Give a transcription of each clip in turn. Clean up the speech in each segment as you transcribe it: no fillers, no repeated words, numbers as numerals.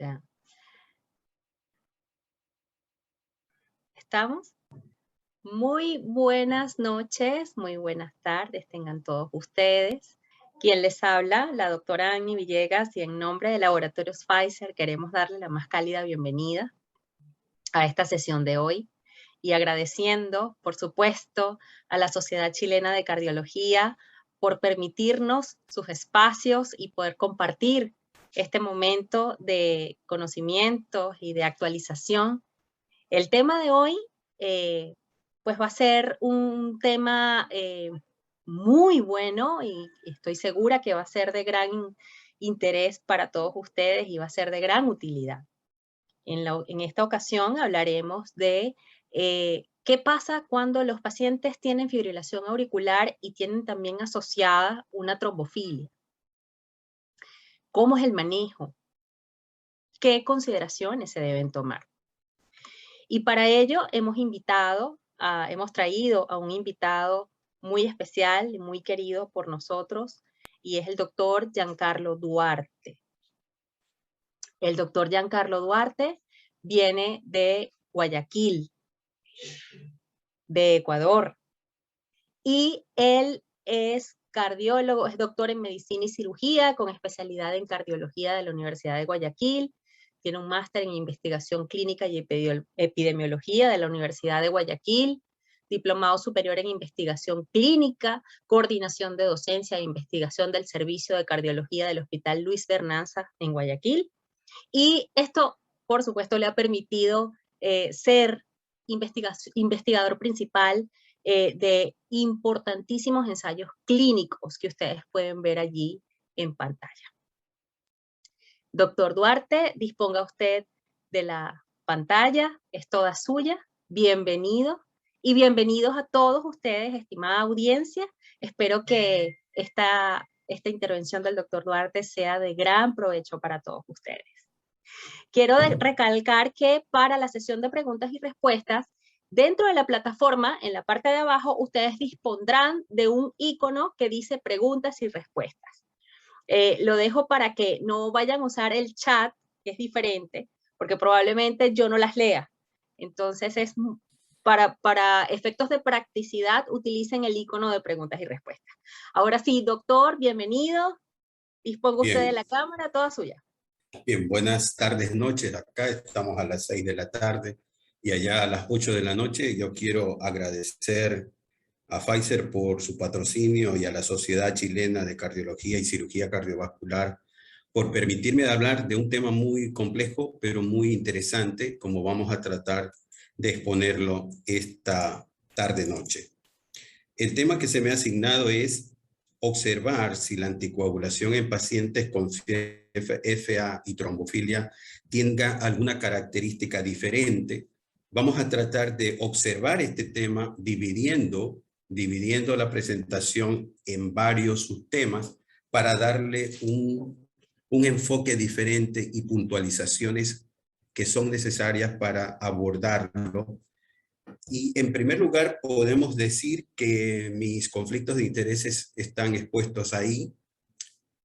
Ya. ¿Estamos? Muy buenas noches, muy buenas tardes tengan todos ustedes. Quien les habla, la doctora Annie Villegas, y en nombre de Laboratorios Pfizer queremos darle la más cálida bienvenida a esta sesión de hoy y agradeciendo, por supuesto, a la Sociedad Chilena de Cardiología por permitirnos sus espacios y poder compartir este momento de conocimientos y de actualización. El tema de hoy, pues va a ser un tema muy bueno y estoy segura que va a ser de gran interés para todos ustedes y va a ser de gran utilidad. En esta ocasión hablaremos de qué pasa cuando los pacientes tienen fibrilación auricular y tienen también asociada una trombofilia. ¿Cómo es el manejo? ¿Qué consideraciones se deben tomar? Y para ello hemos traído a un invitado muy especial y muy querido por nosotros, y es el doctor Giancarlo Duarte. El doctor Giancarlo Duarte viene de Guayaquil, de Ecuador, y él es cardiólogo, es doctor en medicina y cirugía con especialidad en cardiología de la Universidad de Guayaquil. Tiene un máster en investigación clínica y epidemiología de la Universidad de Guayaquil, diplomado superior en investigación clínica, coordinación de docencia e investigación del Servicio de Cardiología del Hospital Luis Bernanza en Guayaquil. Y esto, por supuesto, le ha permitido ser investigador principal de importantísimos ensayos clínicos que ustedes pueden ver allí en pantalla. Doctor Duarte, disponga usted de la pantalla, es toda suya. Bienvenido y bienvenidos a todos ustedes, estimada audiencia. Espero que esta intervención del doctor Duarte sea de gran provecho para todos ustedes. Quiero recalcar que para la sesión de preguntas y respuestas, dentro de la plataforma, en la parte de abajo, ustedes dispondrán de un icono que dice preguntas y respuestas. Lo dejo para que no vayan a usar el chat, que es diferente, porque probablemente yo no las lea. Entonces, para efectos de practicidad, utilicen el icono de preguntas y respuestas. Ahora sí, doctor, bienvenido. Disponga usted de la cámara, toda suya. Bien, buenas tardes, noches. Acá estamos a las 6 de la tarde y allá a las 8 de la noche. Yo quiero agradecer a Pfizer por su patrocinio y a la Sociedad Chilena de Cardiología y Cirugía Cardiovascular por permitirme hablar de un tema muy complejo, pero muy interesante, como vamos a tratar de exponerlo esta tarde-noche. El tema que se me ha asignado es observar si la anticoagulación en pacientes con FA y trombofilia tenga alguna característica diferente. Vamos a tratar de observar este tema dividiendo la presentación en varios subtemas para darle un enfoque diferente y puntualizaciones que son necesarias para abordarlo. Y en primer lugar, podemos decir que mis conflictos de intereses están expuestos ahí.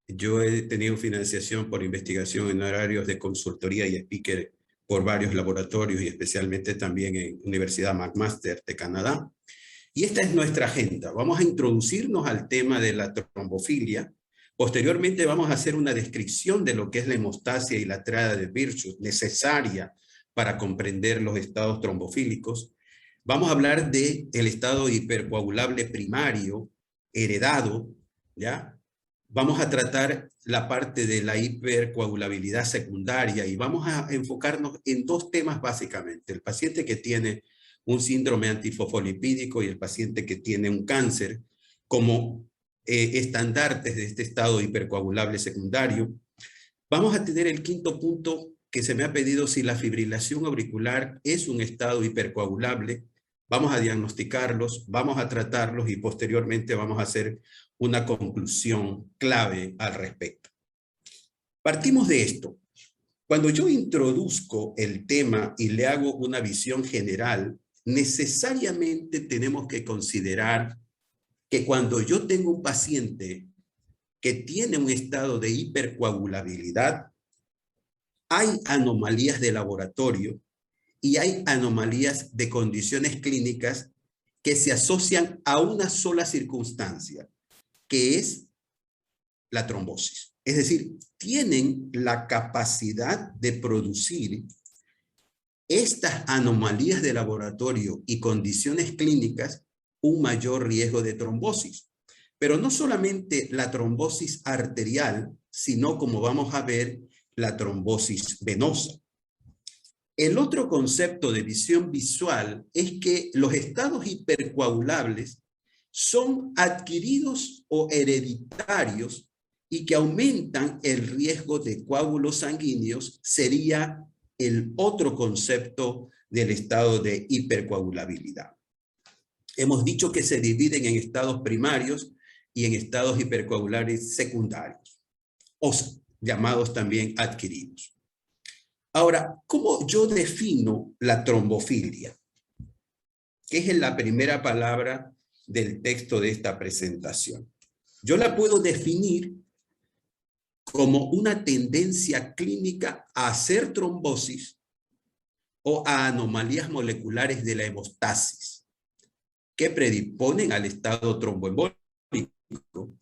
Yo he tenido financiación por investigación en horarios de consultoría y speaker por varios laboratorios y especialmente también en Universidad McMaster de Canadá. Y esta es nuestra agenda. Vamos a introducirnos al tema de la trombofilia. Posteriormente vamos a hacer una descripción de lo que es la hemostasia y la tríada de Virchow necesaria para comprender los estados trombofílicos. Vamos a hablar del estado hipercoagulable primario, heredado, ¿ya? Vamos a tratar la parte de la hipercoagulabilidad secundaria y vamos a enfocarnos en dos temas básicamente. El paciente que tiene un síndrome antifosfolipídico y el paciente que tiene un cáncer como estandartes de este estado hipercoagulable secundario. Vamos a tener el quinto punto que se me ha pedido: si la fibrilación auricular es un estado hipercoagulable. Vamos a diagnosticarlos, vamos a tratarlos y posteriormente vamos a hacer una conclusión clave al respecto. Partimos de esto. Cuando yo introduzco el tema y le hago una visión general, necesariamente tenemos que considerar que cuando yo tengo un paciente que tiene un estado de hipercoagulabilidad, hay anomalías de laboratorio y hay anomalías de condiciones clínicas que se asocian a una sola circunstancia, que es la trombosis. Es decir, tienen la capacidad de producir estas anomalías de laboratorio y condiciones clínicas un mayor riesgo de trombosis. Pero no solamente la trombosis arterial, sino, como vamos a ver, la trombosis venosa. El otro concepto de visión visual es que los estados hipercoagulables son adquiridos o hereditarios y que aumentan el riesgo de coágulos sanguíneos. Sería el otro concepto del estado de hipercoagulabilidad. Hemos dicho que se dividen en estados primarios y en estados hipercoagulares secundarios, o llamados también adquiridos. Ahora, ¿cómo yo defino la trombofilia? Que es la primera palabra del texto de esta presentación. Yo la puedo definir como una tendencia clínica a hacer trombosis o a anomalías moleculares de la hemostasis que predisponen al estado tromboembólico.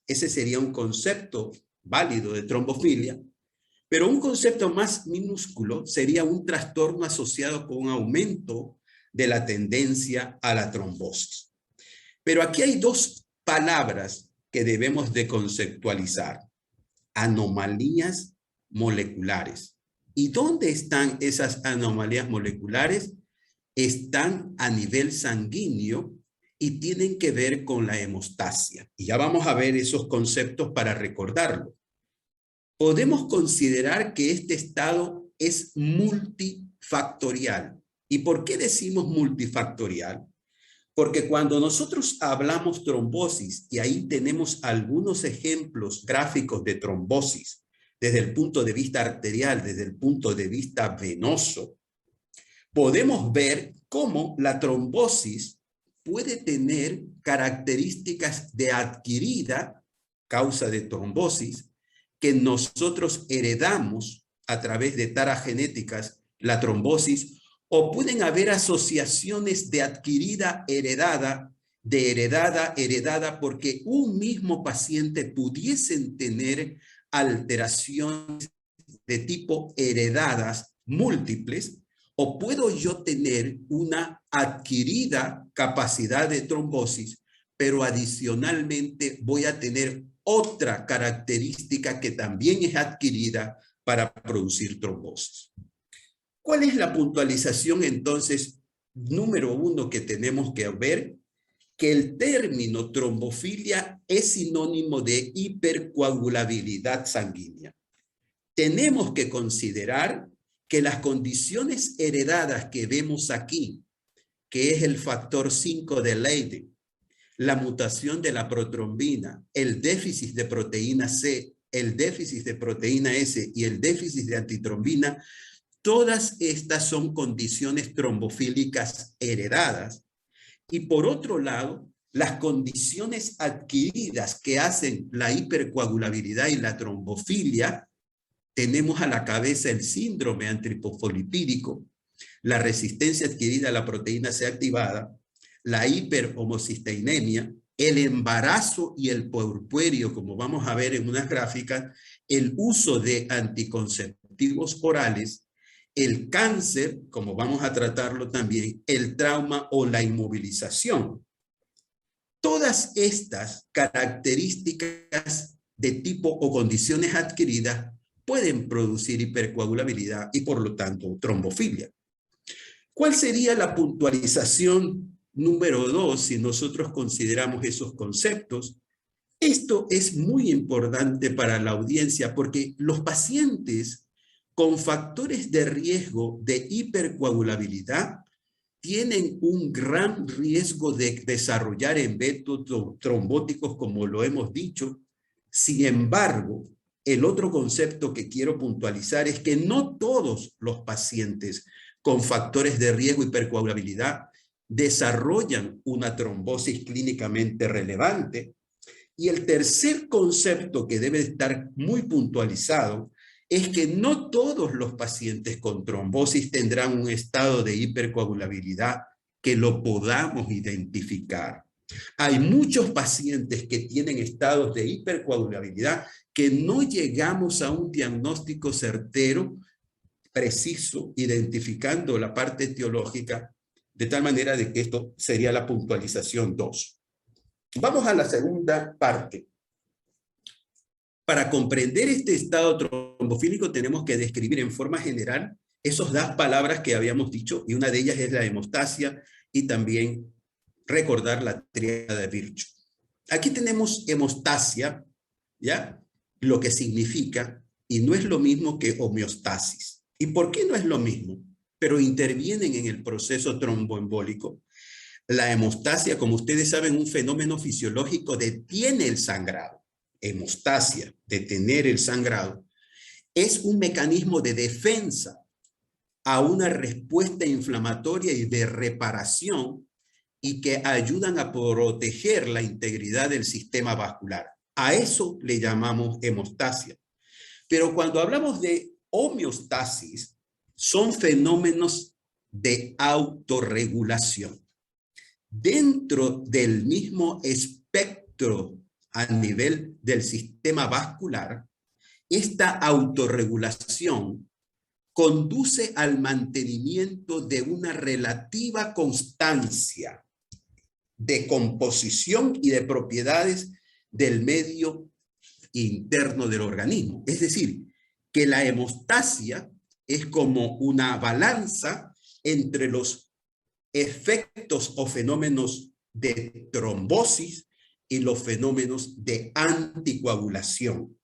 Ese sería un concepto válido de trombofilia, pero un concepto más minúsculo sería un trastorno asociado con un aumento de la tendencia a la trombosis. Pero aquí hay dos palabras que debemos de conceptualizar: anomalías moleculares. ¿Y dónde están esas anomalías moleculares? Están a nivel sanguíneo y tienen que ver con la hemostasia. Y ya vamos a ver esos conceptos para recordarlo. Podemos considerar que este estado es multifactorial. ¿Y por qué decimos multifactorial? Porque cuando nosotros hablamos trombosis, y ahí tenemos algunos ejemplos gráficos de trombosis, desde el punto de vista arterial, desde el punto de vista venoso, podemos ver cómo la trombosis puede tener características de adquirida causa de trombosis, que nosotros heredamos a través de taras genéticas, la trombosis, o pueden haber asociaciones de adquirida heredada, de heredada, porque un mismo paciente pudiesen tener alteraciones de tipo heredadas múltiples, o puedo yo tener una adquirida capacidad de trombosis, pero adicionalmente voy a tener otra característica que también es adquirida para producir trombosis. ¿Cuál es la puntualización entonces número uno que tenemos que ver? Que el término trombofilia es sinónimo de hipercoagulabilidad sanguínea. Tenemos que considerar que las condiciones heredadas que vemos aquí, que es el factor 5 de Leiden, la mutación de la protrombina, el déficit de proteína C, el déficit de proteína S y el déficit de antitrombina, todas estas son condiciones trombofílicas heredadas. Y por otro lado, las condiciones adquiridas que hacen la hipercoagulabilidad y la trombofilia, tenemos a la cabeza el síndrome antrifosfolipídico, la resistencia adquirida a la proteína C activada, la hiperhomocisteinemia, el embarazo y el puerperio, como vamos a ver en unas gráficas, el uso de anticonceptivos orales, el cáncer, como vamos a tratarlo también, el trauma o la inmovilización. Todas estas características de tipo o condiciones adquiridas pueden producir hipercoagulabilidad y por lo tanto trombofilia. ¿Cuál sería la puntualización número 2 si nosotros consideramos esos conceptos? Esto es muy importante para la audiencia porque los pacientes con factores de riesgo de hipercoagulabilidad tienen un gran riesgo de desarrollar eventos trombóticos, como lo hemos dicho. Sin embargo, el otro concepto que quiero puntualizar es que no todos los pacientes con factores de riesgo de hipercoagulabilidad desarrollan una trombosis clínicamente relevante. Y el tercer concepto que debe estar muy puntualizado es que no todos los pacientes con trombosis tendrán un estado de hipercoagulabilidad que lo podamos identificar. Hay muchos pacientes que tienen estados de hipercoagulabilidad que no llegamos a un diagnóstico certero, preciso, identificando la parte etiológica, de tal manera de que esto sería la puntualización 2. Vamos a la segunda parte. Para comprender este estado trombofílico tenemos que describir en forma general esos dos palabras que habíamos dicho, y una de ellas es la hemostasia, y también recordar la tríada de Virchow. Aquí tenemos hemostasia, ¿ya? Lo que significa, y no es lo mismo que homeostasis. ¿Y por qué no es lo mismo? Pero intervienen en el proceso tromboembólico. La hemostasia, como ustedes saben, un fenómeno fisiológico, detiene el sangrado. Hemostasia, detener el sangrado, es un mecanismo de defensa a una respuesta inflamatoria y de reparación, y que ayudan a proteger la integridad del sistema vascular. A eso le llamamos hemostasia. Pero cuando hablamos de homeostasis, son fenómenos de autorregulación. Dentro del mismo espectro a nivel del sistema vascular, esta autorregulación conduce al mantenimiento de una relativa constancia de composición y de propiedades del medio interno del organismo. Es decir, que la hemostasia es como una balanza entre los efectos o fenómenos de trombosis y los fenómenos de anticoagulación.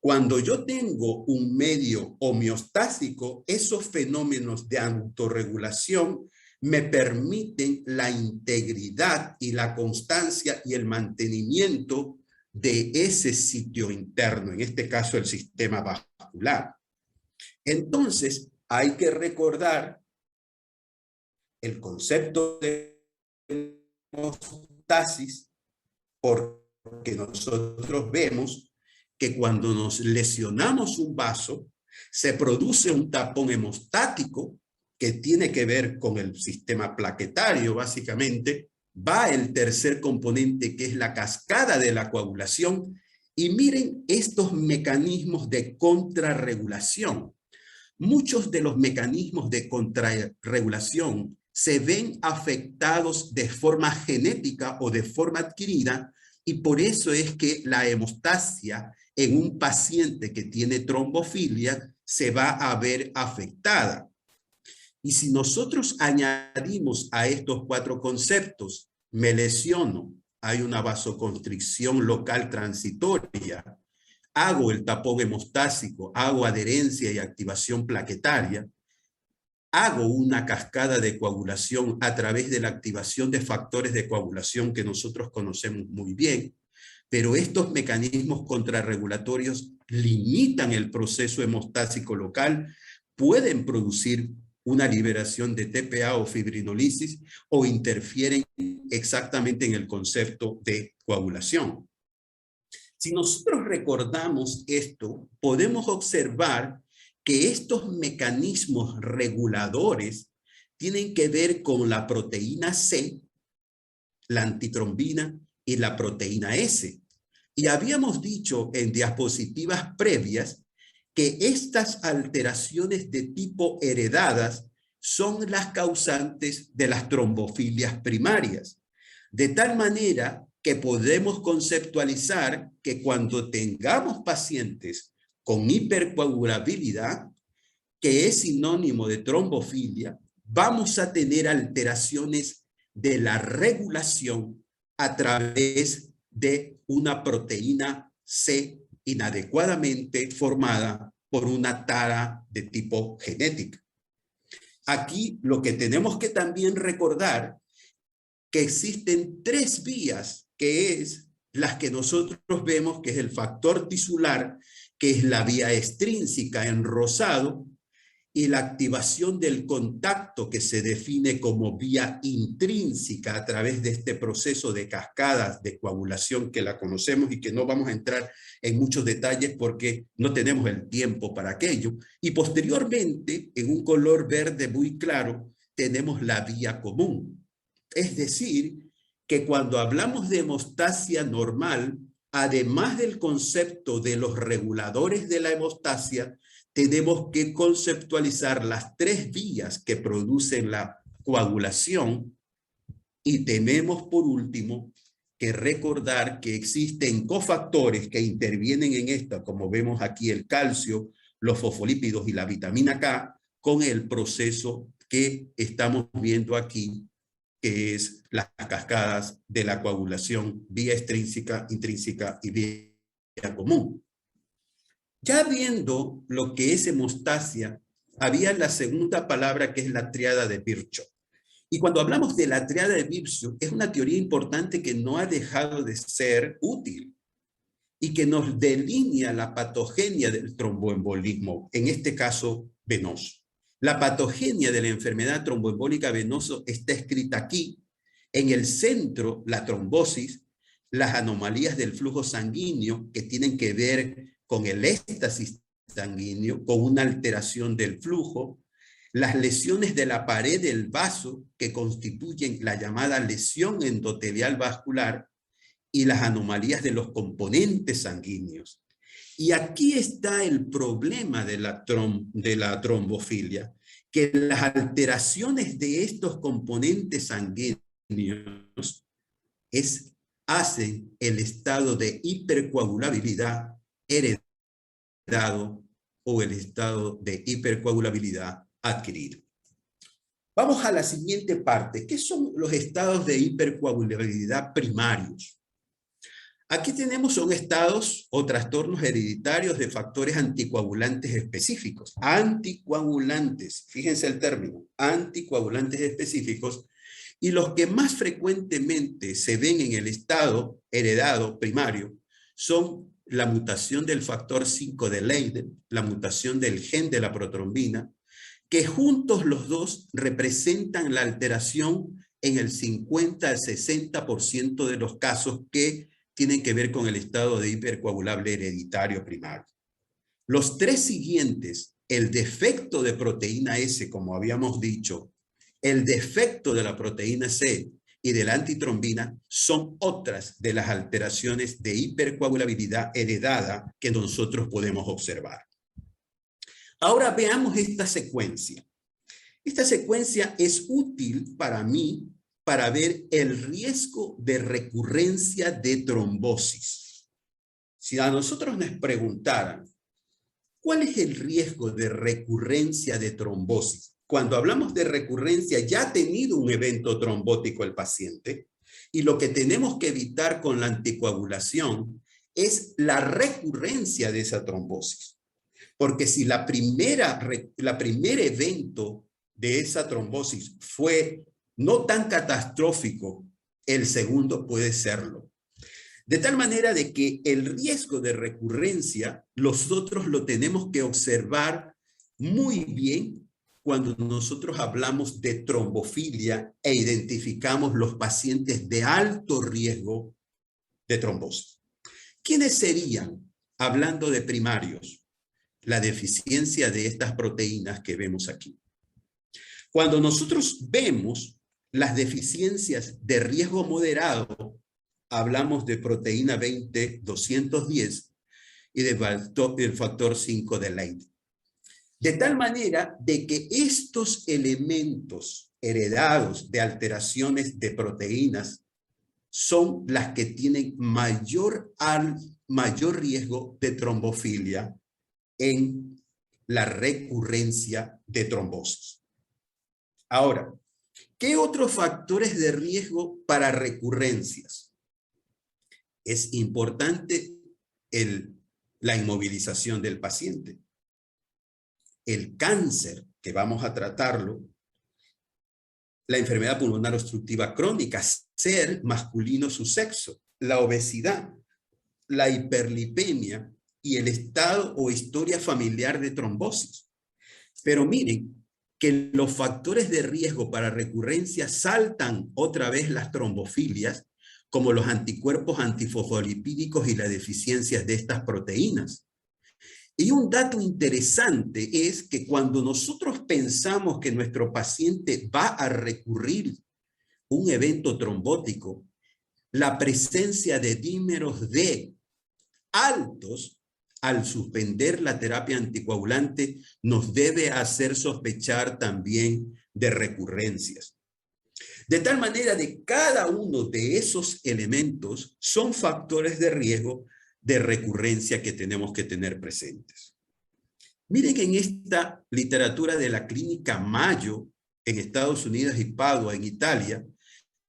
Cuando yo tengo un medio homeostásico, esos fenómenos de autorregulación me permiten la integridad y la constancia y el mantenimiento de ese sitio interno, en este caso el sistema vascular. Entonces, hay que recordar el concepto de hemostasis, porque nosotros vemos que cuando nos lesionamos un vaso, se produce un tapón hemostático que tiene que ver con el sistema plaquetario, básicamente. Va el tercer componente, que es la cascada de la coagulación, y miren estos mecanismos de contrarregulación. Muchos de los mecanismos de contrarregulación se ven afectados de forma genética o de forma adquirida, y por eso es que la hemostasia en un paciente que tiene trombofilia se va a ver afectada. Y si nosotros añadimos a estos cuatro conceptos, me lesiono, hay una vasoconstricción local transitoria, hago el tapón hemostásico, hago adherencia y activación plaquetaria, hago una cascada de coagulación a través de la activación de factores de coagulación que nosotros conocemos muy bien, pero estos mecanismos contrarregulatorios limitan el proceso hemostásico local, pueden producir una liberación de TPA o fibrinolisis, o interfieren exactamente en el concepto de coagulación. Si nosotros recordamos esto, podemos observar que estos mecanismos reguladores tienen que ver con la proteína C, la antitrombina y la proteína S. Y habíamos dicho en diapositivas previas que estas alteraciones de tipo heredadas son las causantes de las trombofilias primarias. De tal manera que podemos conceptualizar que cuando tengamos pacientes con hipercoagulabilidad, que es sinónimo de trombofilia, vamos a tener alteraciones de la regulación a través de una proteína C inadecuadamente formada por una tara de tipo genética. Aquí lo que tenemos que también recordar que existen tres vías, que es las que nosotros vemos, que es el factor tisular, que es la vía extrínseca en rosado, y la activación del contacto que se define como vía intrínseca a través de este proceso de cascadas de coagulación que la conocemos y que no vamos a entrar en muchos detalles porque no tenemos el tiempo para aquello. Y posteriormente, en un color verde muy claro, tenemos la vía común. Es decir, que cuando hablamos de hemostasia normal, además del concepto de los reguladores de la hemostasia, tenemos que conceptualizar las tres vías que producen la coagulación y tenemos por último que recordar que existen cofactores que intervienen en esta, como vemos aquí el calcio, los fosfolípidos y la vitamina K, con el proceso que estamos viendo aquí, que es las cascadas de la coagulación vía extrínseca, intrínseca y vía común. Ya viendo lo que es hemostasia, había la segunda palabra que es la tríada de Virchow. Y cuando hablamos de la tríada de Virchow, es una teoría importante que no ha dejado de ser útil y que nos delinea la patogenia del tromboembolismo, en este caso venoso. La patogenia de la enfermedad tromboembólica venosa está escrita aquí. En el centro, la trombosis, las anomalías del flujo sanguíneo que tienen que ver con el éxtasis sanguíneo, con una alteración del flujo, las lesiones de la pared del vaso que constituyen la llamada lesión endotelial vascular y las anomalías de los componentes sanguíneos. Y aquí está el problema de la trombofilia, que las alteraciones de estos componentes sanguíneos hacen el estado de hipercoagulabilidad heredado o el estado de hipercoagulabilidad adquirido. Vamos a la siguiente parte. ¿Qué son los estados de hipercoagulabilidad primarios? Aquí son estados o trastornos hereditarios de factores anticoagulantes específicos. Anticoagulantes, fíjense el término, anticoagulantes específicos, y los que más frecuentemente se ven en el estado heredado primario son la mutación del factor 5 de Leiden, la mutación del gen de la protrombina, que juntos los dos representan la alteración en el 50 al 60% de los casos que tienen que ver con el estado de hipercoagulable hereditario primario. Los tres siguientes, el defecto de proteína S, como habíamos dicho, el defecto de la proteína C y de la antitrombina, son otras de las alteraciones de hipercoagulabilidad heredada que nosotros podemos observar. Ahora veamos esta secuencia. Esta secuencia es útil para mí para ver el riesgo de recurrencia de trombosis. Si a nosotros nos preguntaran, ¿cuál es el riesgo de recurrencia de trombosis? Cuando hablamos de recurrencia, ya ha tenido un evento trombótico el paciente y lo que tenemos que evitar con la anticoagulación es la recurrencia de esa trombosis. Porque si la primer evento de esa trombosis fue no tan catastrófico, el segundo puede serlo. De tal manera de que el riesgo de recurrencia nosotros lo tenemos que observar muy bien cuando nosotros hablamos de trombofilia e identificamos los pacientes de alto riesgo de trombosis. ¿Quiénes serían, hablando de primarios? La deficiencia de estas proteínas que vemos aquí. Cuando nosotros vemos las deficiencias de riesgo moderado, hablamos de proteína 20-210 y del factor 5 de Leiden. De tal manera de que estos elementos heredados de alteraciones de proteínas son las que tienen mayor riesgo de trombofilia en la recurrencia de trombosis. Ahora, ¿qué otros factores de riesgo para recurrencias? Es importante la inmovilización del paciente. El cáncer, que vamos a tratarlo, la enfermedad pulmonar obstructiva crónica, ser masculino su sexo, la obesidad, la hiperlipemia y el estado o historia familiar de trombosis. Pero miren que los factores de riesgo para recurrencia saltan otra vez las trombofilias, como los anticuerpos antifosfolipídicos y las deficiencias de estas proteínas. Y un dato interesante es que cuando nosotros pensamos que nuestro paciente va a recurrir un evento trombótico, la presencia de dímeros D altos al suspender la terapia anticoagulante nos debe hacer sospechar también de recurrencias. De tal manera de cada uno de esos elementos son factores de riesgo de recurrencia que tenemos que tener presentes. Miren que en esta literatura de la clínica Mayo en Estados Unidos y Padua en Italia,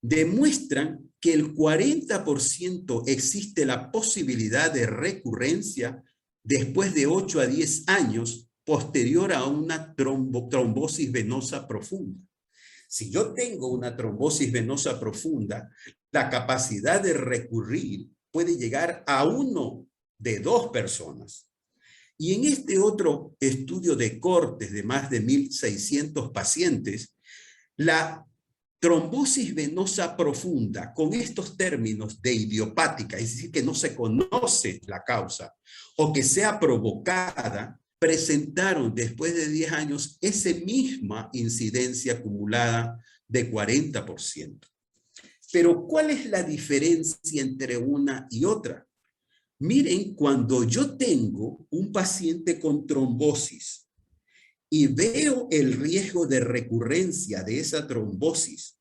demuestran que el 40% existe la posibilidad de recurrencia después de 8 a 10 años posterior a una trombosis venosa profunda. Si yo tengo una trombosis venosa profunda, la capacidad de recurrir puede llegar a 1 de 2 personas. Y en este otro estudio de cortes de más de 1.600 pacientes, la trombosis venosa profunda, con estos términos de idiopática, es decir, que no se conoce la causa, o que sea provocada, presentaron después de 10 años esa misma incidencia acumulada de 40%. Pero, ¿cuál es la diferencia entre una y otra? Miren, cuando yo tengo un paciente con trombosis y veo el riesgo de recurrencia de esa trombosis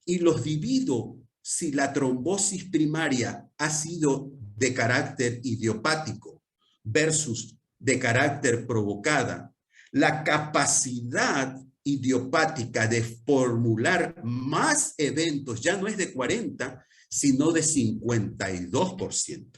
y los divido si la trombosis primaria ha sido de carácter idiopático versus de carácter provocada, la capacidad idiopática de formular más eventos ya no es de 40, sino de 52%.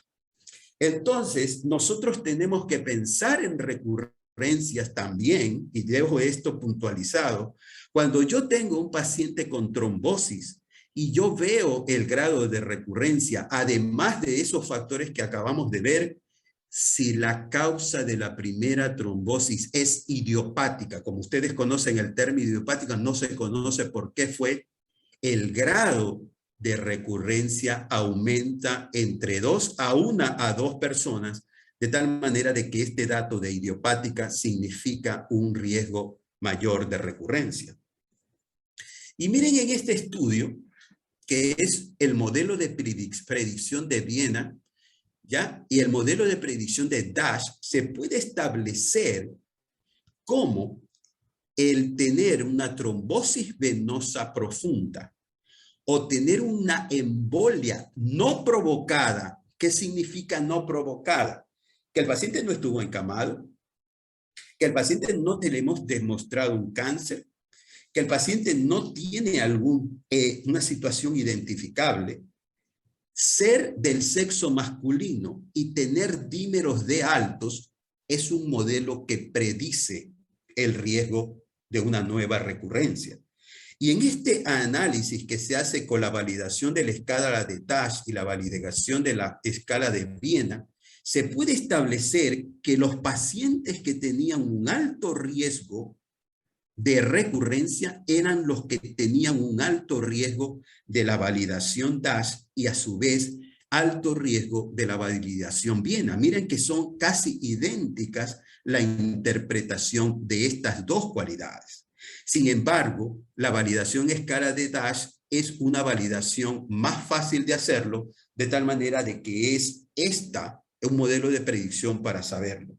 Entonces, nosotros tenemos que pensar en recurrencias también, y dejo esto puntualizado, cuando yo tengo un paciente con trombosis y yo veo el grado de recurrencia, además de esos factores que acabamos de ver, si la causa de la primera trombosis es idiopática, como ustedes conocen el término idiopática, no se conoce por qué fue, el grado de recurrencia aumenta entre 2 a 1 a 2 personas, de tal manera de que este dato de idiopática significa un riesgo mayor de recurrencia. Y miren en este estudio, que es el modelo de predicción de Viena, ¿ya? Y el modelo de predicción de DASH, se puede establecer cómo el tener una trombosis venosa profunda o tener una embolia no provocada. ¿Qué significa no provocada? Que el paciente no estuvo encamado, que el paciente no le hemos demostrado un cáncer, que el paciente no tiene una situación identificable, ser del sexo masculino y tener dímeros D altos es un modelo que predice el riesgo de una nueva recurrencia. Y en este análisis que se hace con la validación de la escala de DASH y la validación de la escala de Viena, se puede establecer que los pacientes que tenían un alto riesgo de recurrencia eran los que tenían un alto riesgo de la validación DASH y a su vez alto riesgo de la validación Viena. Miren que son casi idénticas la interpretación de estas dos cualidades. Sin embargo, la validación escala de DASH es una validación más fácil de hacerlo, de tal manera de que es un modelo de predicción para saberlo.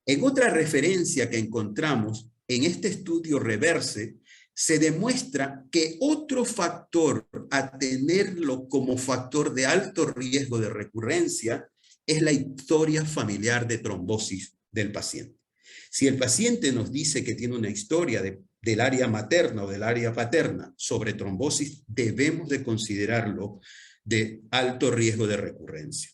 En otra referencia que encontramos, en este estudio Reverse, se demuestra que otro factor a tenerlo como factor de alto riesgo de recurrencia es la historia familiar de trombosis del paciente. Si el paciente nos dice que tiene una historia del área materna o del área paterna sobre trombosis, debemos de considerarlo de alto riesgo de recurrencia.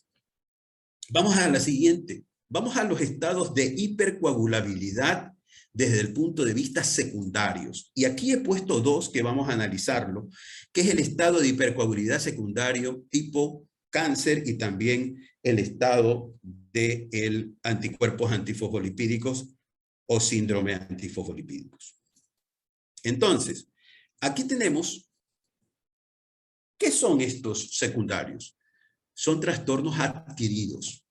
Vamos a la siguiente. Vamos a los estados de hipercoagulabilidad desde el punto de vista secundarios. Y aquí he puesto dos que vamos a analizarlo, que es el estado de hipercoagulabilidad secundario tipo cáncer y también el estado de anticuerpos antifosfolipídicos o síndrome antifosfolipídicos. Entonces, aquí tenemos, ¿qué son estos secundarios? Son trastornos adquiridos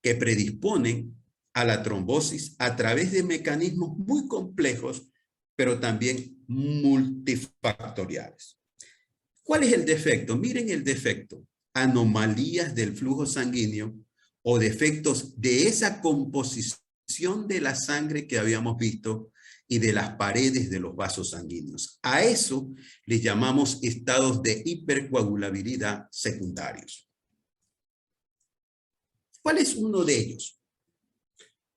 que predisponen a la trombosis a través de mecanismos muy complejos, pero también multifactoriales. ¿Cuál es el defecto? Miren el defecto. Anomalías del flujo sanguíneo o defectos de esa composición de la sangre que habíamos visto y de las paredes de los vasos sanguíneos. A eso le llamamos estados de hipercoagulabilidad secundarios. ¿Cuál es uno de ellos?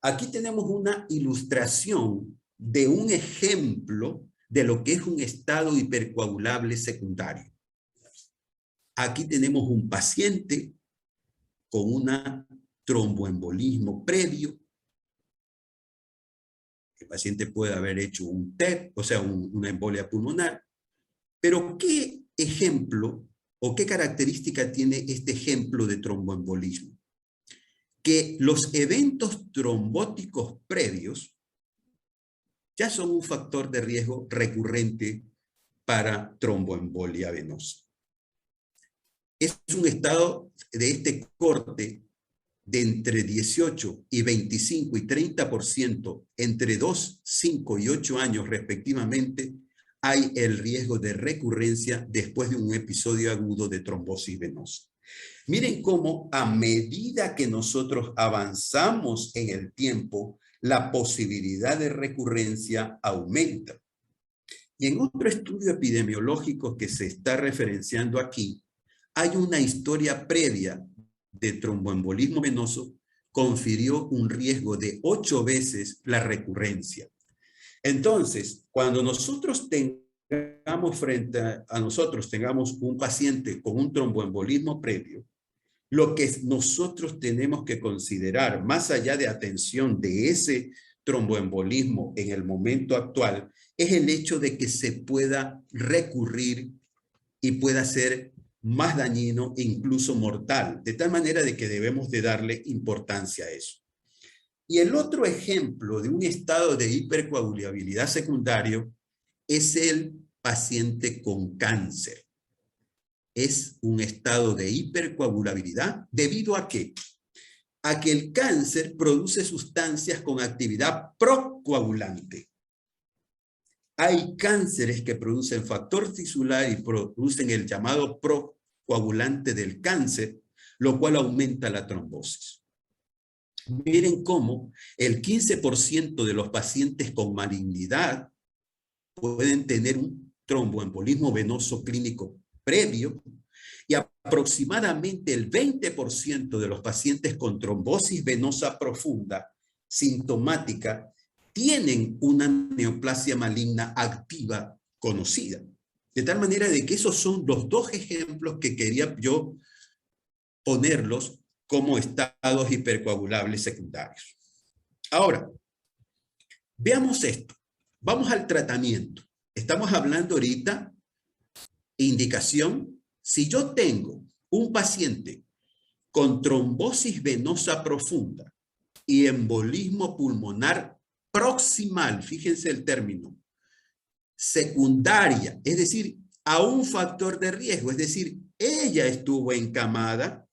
Aquí tenemos una ilustración de un ejemplo de lo que es un estado hipercoagulable secundario. Aquí tenemos un paciente con un tromboembolismo previo. El paciente puede haber hecho un TEP, o sea, una embolia pulmonar. Pero ¿qué ejemplo o qué característica tiene este ejemplo de tromboembolismo? Que los eventos trombóticos previos ya son un factor de riesgo recurrente para tromboembolia venosa. Es un estado de este corte de entre 18 y 25 y 30% entre 2, 5 y 8 años respectivamente, hay el riesgo de recurrencia después de un episodio agudo de trombosis venosa. Miren cómo a medida que nosotros avanzamos en el tiempo, la posibilidad de recurrencia aumenta. Y en otro estudio epidemiológico que se está referenciando aquí, hay una historia previa de tromboembolismo venoso, confirió un riesgo de 8 veces la recurrencia. Entonces, cuando nosotros tengamos frente a nosotros, tengamos un paciente con un tromboembolismo previo, lo que nosotros tenemos que considerar, más allá de atención de ese tromboembolismo en el momento actual, es el hecho de que se pueda recurrir y pueda ser más dañino e incluso mortal, de tal manera de que debemos de darle importancia a eso. Y el otro ejemplo de un estado de hipercoagulabilidad secundario es el paciente con cáncer. Es un estado de hipercoagulabilidad debido a qué? A que el cáncer produce sustancias con actividad procoagulante. Hay cánceres que producen factor tisular y producen el llamado procoagulante del cáncer, lo cual aumenta la trombosis. Miren cómo el 15% de los pacientes con malignidad pueden tener un tromboembolismo venoso clínico previo y aproximadamente el 20% de los pacientes con trombosis venosa profunda sintomática tienen una neoplasia maligna activa conocida. De tal manera de que esos son los dos ejemplos que quería yo ponerlos como estados hipercoagulables secundarios. Ahora, veamos esto. Vamos al tratamiento. Estamos hablando ahorita, indicación, si yo tengo un paciente con trombosis venosa profunda y embolismo pulmonar proximal, fíjense el término, secundaria, es decir, a un factor de riesgo, es decir, ella estuvo encamada,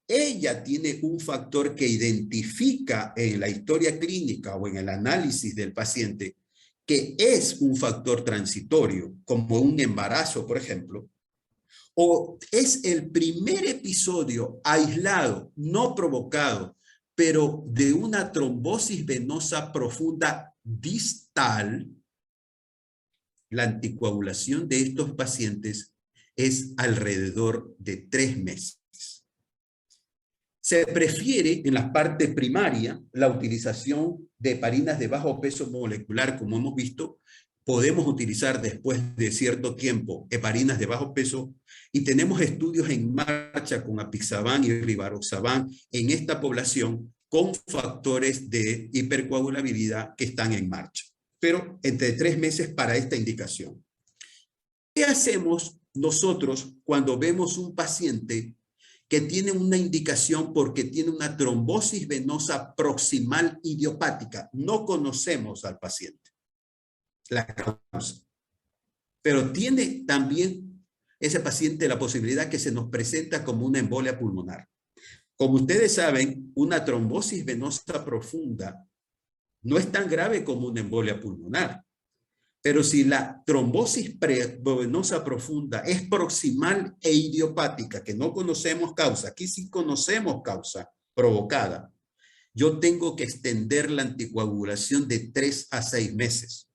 ella tiene un factor que identifica en la historia clínica o en el análisis del paciente que es un factor transitorio, como un embarazo, por ejemplo, o es el primer episodio aislado, no provocado, pero de una trombosis venosa profunda distal, la anticoagulación de estos pacientes es alrededor de 3 meses. Se prefiere en la parte primaria la utilización de heparinas de bajo peso molecular, como hemos visto. Podemos utilizar después de cierto tiempo heparinas de bajo peso y tenemos estudios en marcha con apixaban y rivaroxaban en esta población con factores de hipercoagulabilidad que están en marcha, pero entre 3 meses para esta indicación. ¿Qué hacemos nosotros cuando vemos un paciente que tiene una indicación porque tiene una trombosis venosa proximal idiopática. No conocemos al paciente, la causa, pero tiene también ese paciente la posibilidad que se nos presenta como una embolia pulmonar. Como ustedes saben, una trombosis venosa profunda no es tan grave como una embolia pulmonar. Pero si la trombosis venosa profunda es proximal e idiopática, que no conocemos causa, aquí sí conocemos causa provocada, yo tengo que extender la anticoagulación de 3 a 6 meses.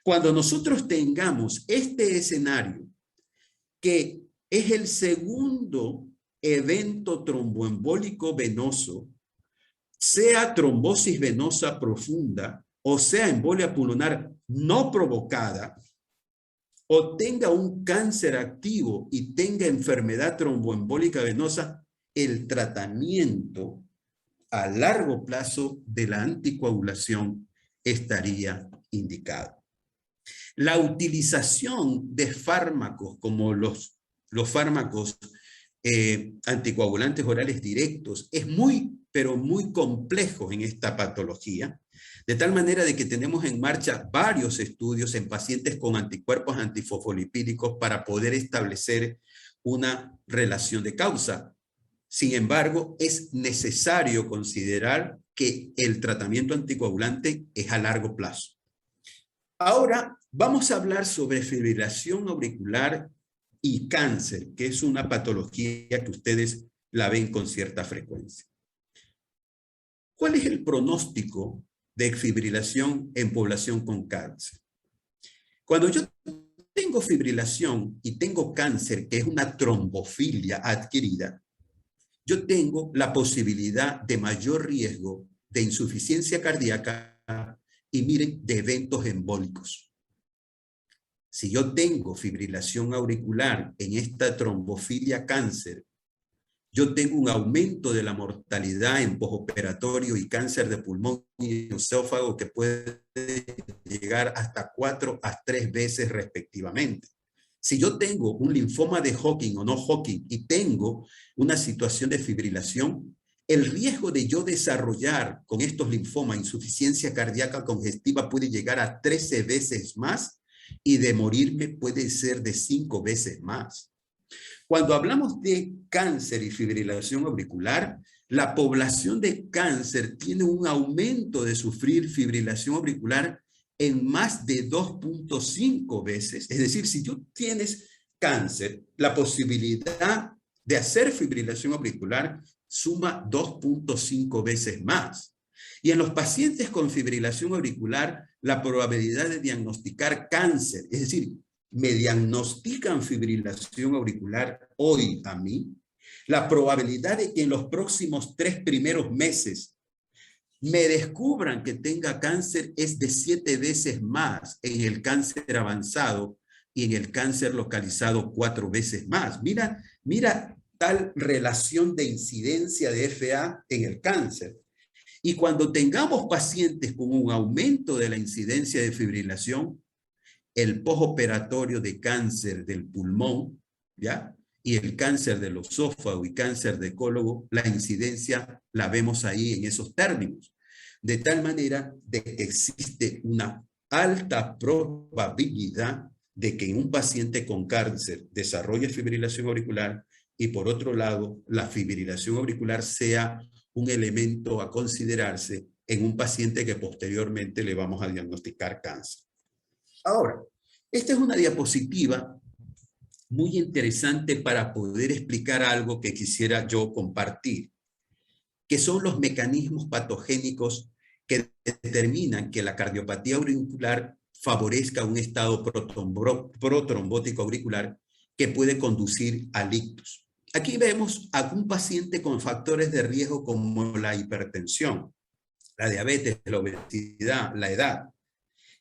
Cuando nosotros tengamos este escenario, que es el segundo evento tromboembólico venoso, sea trombosis venosa profunda o sea embolia pulmonar no provocada, o tenga un cáncer activo y tenga enfermedad tromboembólica venosa, el tratamiento a largo plazo de la anticoagulación estaría indicado. La utilización de fármacos como los fármacos anticoagulantes orales directos es pero muy complejo en esta patología, de tal manera de que tenemos en marcha varios estudios en pacientes con anticuerpos antifosfolipídicos para poder establecer una relación de causa. Sin embargo, es necesario considerar que el tratamiento anticoagulante es a largo plazo. Ahora vamos a hablar sobre fibrilación auricular y cáncer, que es una patología que ustedes la ven con cierta frecuencia. ¿Cuál es el pronóstico de fibrilación en población con cáncer? Cuando yo tengo fibrilación y tengo cáncer, que es una trombofilia adquirida, yo tengo la posibilidad de mayor riesgo de insuficiencia cardíaca y miren, de eventos embólicos. Si yo tengo fibrilación auricular en esta trombofilia cáncer, yo tengo un aumento de la mortalidad en postoperatorio y cáncer de pulmón y esófago que puede llegar hasta 4 a 3 veces respectivamente. Si yo tengo un linfoma de Hodgkin o no Hodgkin y tengo una situación de fibrilación, el riesgo de yo desarrollar con estos linfomas insuficiencia cardíaca congestiva puede llegar a 13 veces más y de morirme puede ser de 5 veces más. Cuando hablamos de cáncer y fibrilación auricular, la población de cáncer tiene un aumento de sufrir fibrilación auricular en más de 2.5 veces. Es decir, si tú tienes cáncer, la posibilidad de hacer fibrilación auricular suma 2.5 veces más. Y en los pacientes con fibrilación auricular, la probabilidad de diagnosticar cáncer, es decir, me diagnostican fibrilación auricular hoy a mí, la probabilidad de que en los próximos 3 primeros meses me descubran que tenga cáncer es de 7 veces más en el cáncer avanzado y en el cáncer localizado 4 veces más. Mira tal relación de incidencia de FA en el cáncer. Y cuando tengamos pacientes con un aumento de la incidencia de fibrilación, el postoperatorio de cáncer del pulmón, ¿ya? Y el cáncer del esófago y cáncer de colon, la incidencia la vemos ahí en esos términos. De tal manera de que existe una alta probabilidad de que en un paciente con cáncer desarrolle fibrilación auricular y por otro lado, la fibrilación auricular sea un elemento a considerarse en un paciente que posteriormente le vamos a diagnosticar cáncer. Ahora, esta es una diapositiva muy interesante para poder explicar algo que quisiera yo compartir, que son los mecanismos patogénicos que determinan que la cardiopatía auricular favorezca un estado protrombótico auricular que puede conducir al ictus. Aquí vemos a un paciente con factores de riesgo como la hipertensión, la diabetes, la obesidad, la edad.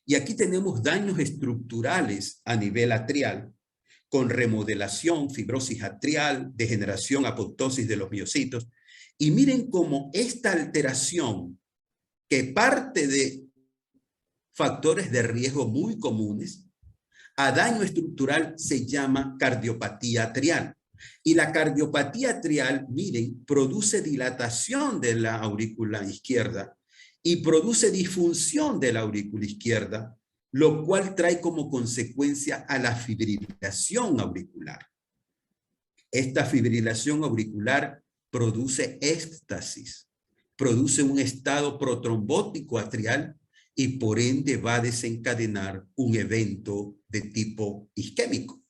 Y aquí tenemos daños estructurales a nivel atrial, con remodelación, fibrosis atrial, degeneración, apoptosis de los miocitos. Y miren cómo esta alteración, que parte de factores de riesgo muy comunes, a daño estructural se llama cardiopatía atrial. Y la cardiopatía atrial, miren, produce dilatación de la aurícula izquierda y produce disfunción de la aurícula izquierda, lo cual trae como consecuencia a la fibrilación auricular. Esta fibrilación auricular produce éxtasis, produce un estado protrombótico atrial y por ende va a desencadenar un evento de tipo isquémico.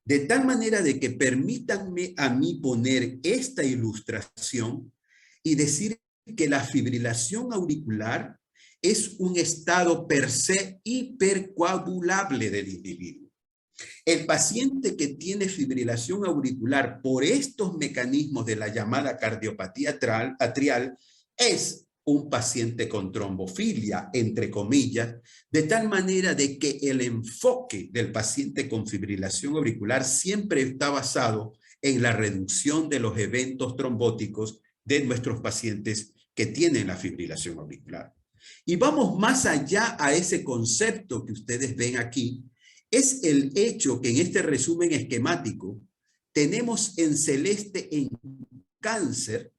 De tal manera de que permítanme a mí poner esta ilustración y decir que la fibrilación auricular es un estado per se hipercoagulable del individuo. El paciente que tiene fibrilación auricular por estos mecanismos de la llamada cardiopatía atrial es un paciente con trombofilia, entre comillas, de tal manera de que el enfoque del paciente con fibrilación auricular siempre está basado en la reducción de los eventos trombóticos de nuestros pacientes que tienen la fibrilación auricular. Y vamos más allá a ese concepto que ustedes ven aquí, es el hecho que en este resumen esquemático tenemos en celeste en cáncer,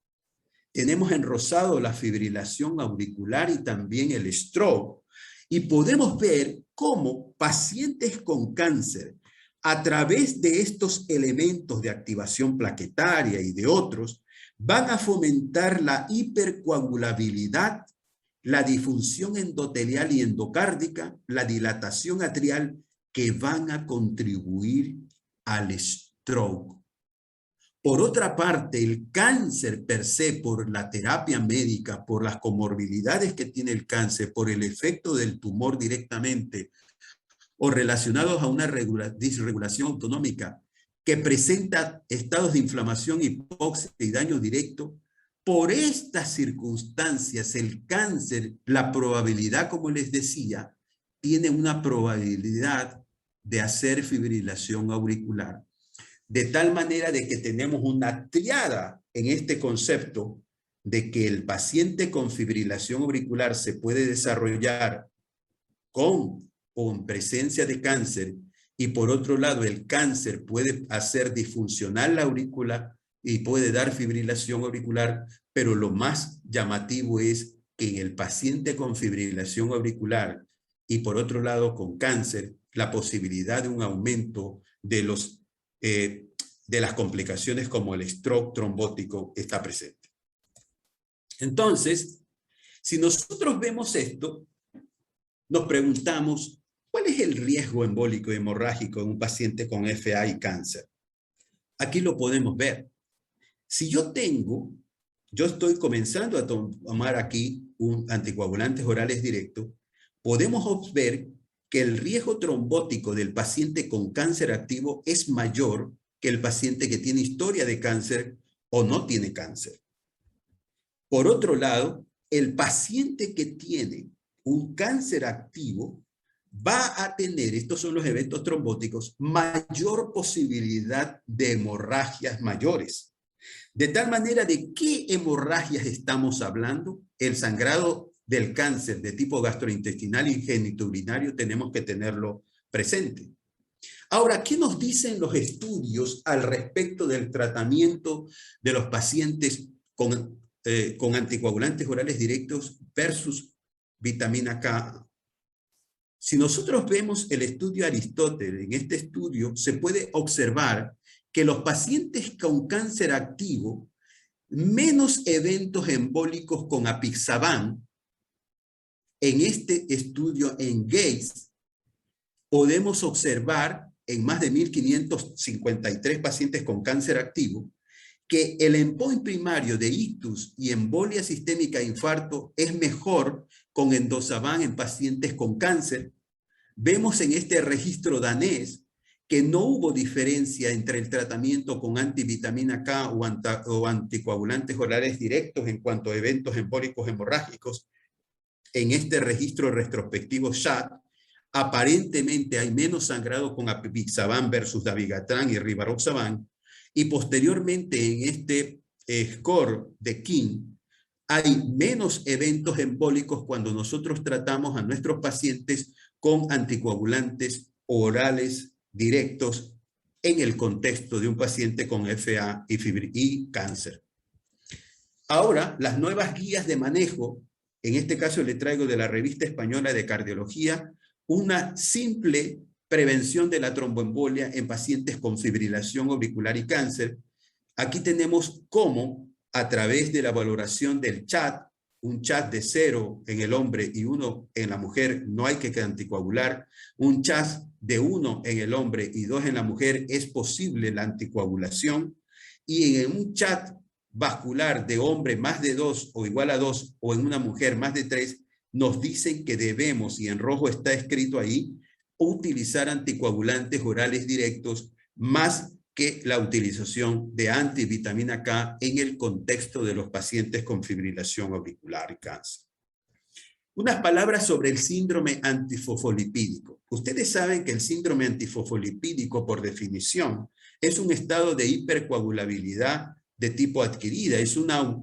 tenemos en rosado la fibrilación auricular y también el stroke, y podemos ver cómo pacientes con cáncer, a través de estos elementos de activación plaquetaria y de otros, van a fomentar la hipercoagulabilidad, la disfunción endotelial y endocárdica, la dilatación atrial, que van a contribuir al stroke. Por otra parte, el cáncer per se, por la terapia médica, por las comorbilidades que tiene el cáncer, por el efecto del tumor directamente o relacionados a una disregulación autonómica que presenta estados de inflamación, hipoxia y daño directo, por estas circunstancias el cáncer, la probabilidad, como les decía, tiene una probabilidad de hacer fibrilación auricular. De tal manera de que tenemos una triada en este concepto de que el paciente con fibrilación auricular se puede desarrollar con o en presencia de cáncer, y por otro lado el cáncer puede hacer disfuncional la aurícula y puede dar fibrilación auricular, pero lo más llamativo es que en el paciente con fibrilación auricular y por otro lado con cáncer, la posibilidad de un aumento de las complicaciones como el stroke trombótico está presente. Entonces, si nosotros vemos esto, nos preguntamos, ¿cuál es el riesgo embólico y hemorrágico en un paciente con FA y cáncer? Aquí lo podemos ver. Si yo estoy comenzando a tomar aquí un anticoagulantes orales directo, podemos ver que el riesgo trombótico del paciente con cáncer activo es mayor que el paciente que tiene historia de cáncer o no tiene cáncer. Por otro lado, el paciente que tiene un cáncer activo va a tener, estos son los eventos trombóticos, mayor posibilidad de hemorragias mayores. De tal manera, ¿de qué hemorragias estamos hablando? El sangrado del cáncer de tipo gastrointestinal y genitourinario tenemos que tenerlo presente. Ahora, ¿qué nos dicen los estudios al respecto del tratamiento de los pacientes con anticoagulantes orales directos versus vitamina K? Si nosotros vemos el estudio Aristóteles, en este estudio se puede observar que los pacientes con cáncer activo, menos eventos embólicos con apixaban, en este estudio en Gates, podemos observar en más de 1.553 pacientes con cáncer activo, que el endpoint primario de ictus y embolia sistémica e infarto es mejor con endosaban en pacientes con cáncer. Vemos en este registro danés que no hubo diferencia entre el tratamiento con antivitamina K o anticoagulantes orales directos en cuanto a eventos embólicos hemorrágicos. En este registro retrospectivo SHAT, aparentemente hay menos sangrado con apixaban versus dabigatran y rivaroxaban, y posteriormente en este score de King hay menos eventos embólicos cuando nosotros tratamos a nuestros pacientes con anticoagulantes orales directos en el contexto de un paciente con FA y cáncer. Ahora, las nuevas guías de manejo, en este caso le traigo de la Revista Española de Cardiología, una simple prevención de la tromboembolia en pacientes con fibrilación auricular y cáncer. Aquí tenemos cómo, a través de la valoración del chat, un chat de 0 en el hombre y 1 en la mujer, no hay que anticoagular. Un chat de 1 en el hombre y 2 en la mujer, es posible la anticoagulación. Y en un chat vascular de hombre más de 2 o igual a 2 o en una mujer más de 3, nos dicen que debemos, y en rojo está escrito ahí, utilizar anticoagulantes orales directos más que la utilización de antivitamina K en el contexto de los pacientes con fibrilación auricular y cáncer. Unas palabras sobre el síndrome antifosfolipídico. Ustedes saben que el síndrome antifosfolipídico, por definición, es un estado de hipercoagulabilidad de tipo adquirida. Es una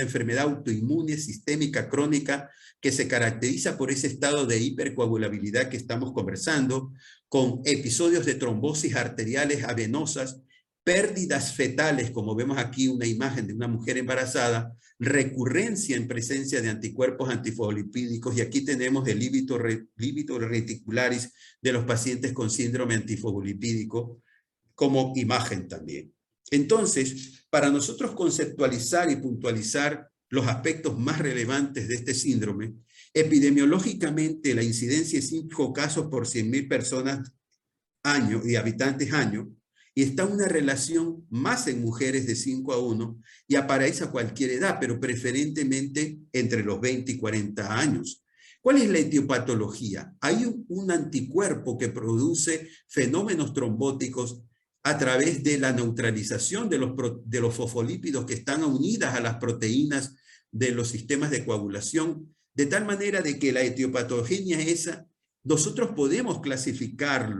enfermedad autoinmune sistémica crónica que se caracteriza por ese estado de hipercoagulabilidad que estamos conversando, con episodios de trombosis arteriales avenosas, pérdidas fetales, como vemos aquí una imagen de una mujer embarazada, recurrencia en presencia de anticuerpos antifosfolipídicos, y aquí tenemos el líbito reticularis de los pacientes con síndrome antifosfolipídico como imagen también. Entonces, para nosotros conceptualizar y puntualizar los aspectos más relevantes de este síndrome, epidemiológicamente la incidencia es 5 casos por 100.000 personas año y habitantes año, y está una relación más en mujeres de 5 a 1 y aparece a cualquier edad, pero preferentemente entre los 20 y 40 años. ¿Cuál es la etiopatología? Hay un anticuerpo que produce fenómenos trombóticos a través de la neutralización de los fosfolípidos que están unidas a las proteínas de los sistemas de coagulación, de tal manera de que la etiopatogenia esa, nosotros podemos clasificar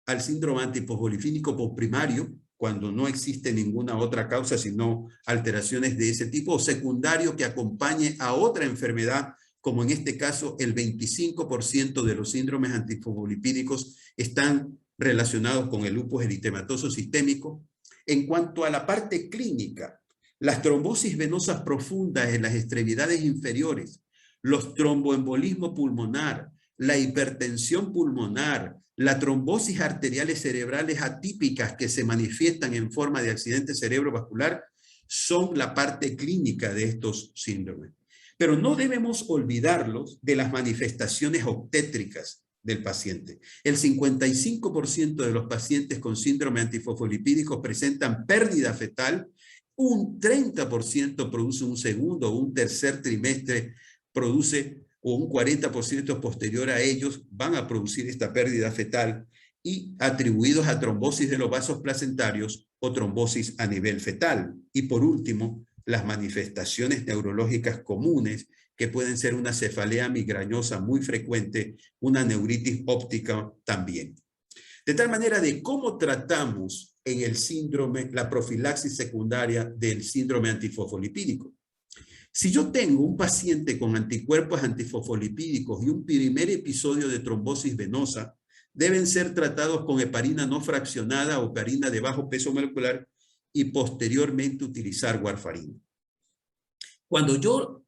al síndrome antifosfolipídico por primario, cuando no existe ninguna otra causa sino alteraciones de ese tipo, o secundario que acompañe a otra enfermedad, como en este caso el 25% de los síndromes antifosfolipídicos están relacionados con el lupus eritematoso sistémico. En cuanto a la parte clínica, las trombosis venosas profundas en las extremidades inferiores, los tromboembolismo pulmonar, la hipertensión pulmonar, la trombosis arteriales cerebrales atípicas que se manifiestan en forma de accidente cerebrovascular, son la parte clínica de estos síndromes. Pero no debemos olvidarlos de las manifestaciones obstétricas del paciente. El 55% de los pacientes con síndrome antifosfolipídico presentan pérdida fetal, un 30% produce un segundo o un tercer trimestre, o un 40% posterior a ellos van a producir esta pérdida fetal, y atribuidos a trombosis de los vasos placentarios o trombosis a nivel fetal. Y por último, las manifestaciones neurológicas comunes, que pueden ser una cefalea migrañosa muy frecuente, una neuritis óptica también. De tal manera de cómo tratamos en el síndrome, la profilaxis secundaria del síndrome antifosfolipídico. Si yo tengo un paciente con anticuerpos antifosfolipídicos y un primer episodio de trombosis venosa, deben ser tratados con heparina no fraccionada o heparina de bajo peso molecular y posteriormente utilizar warfarina. Cuando yo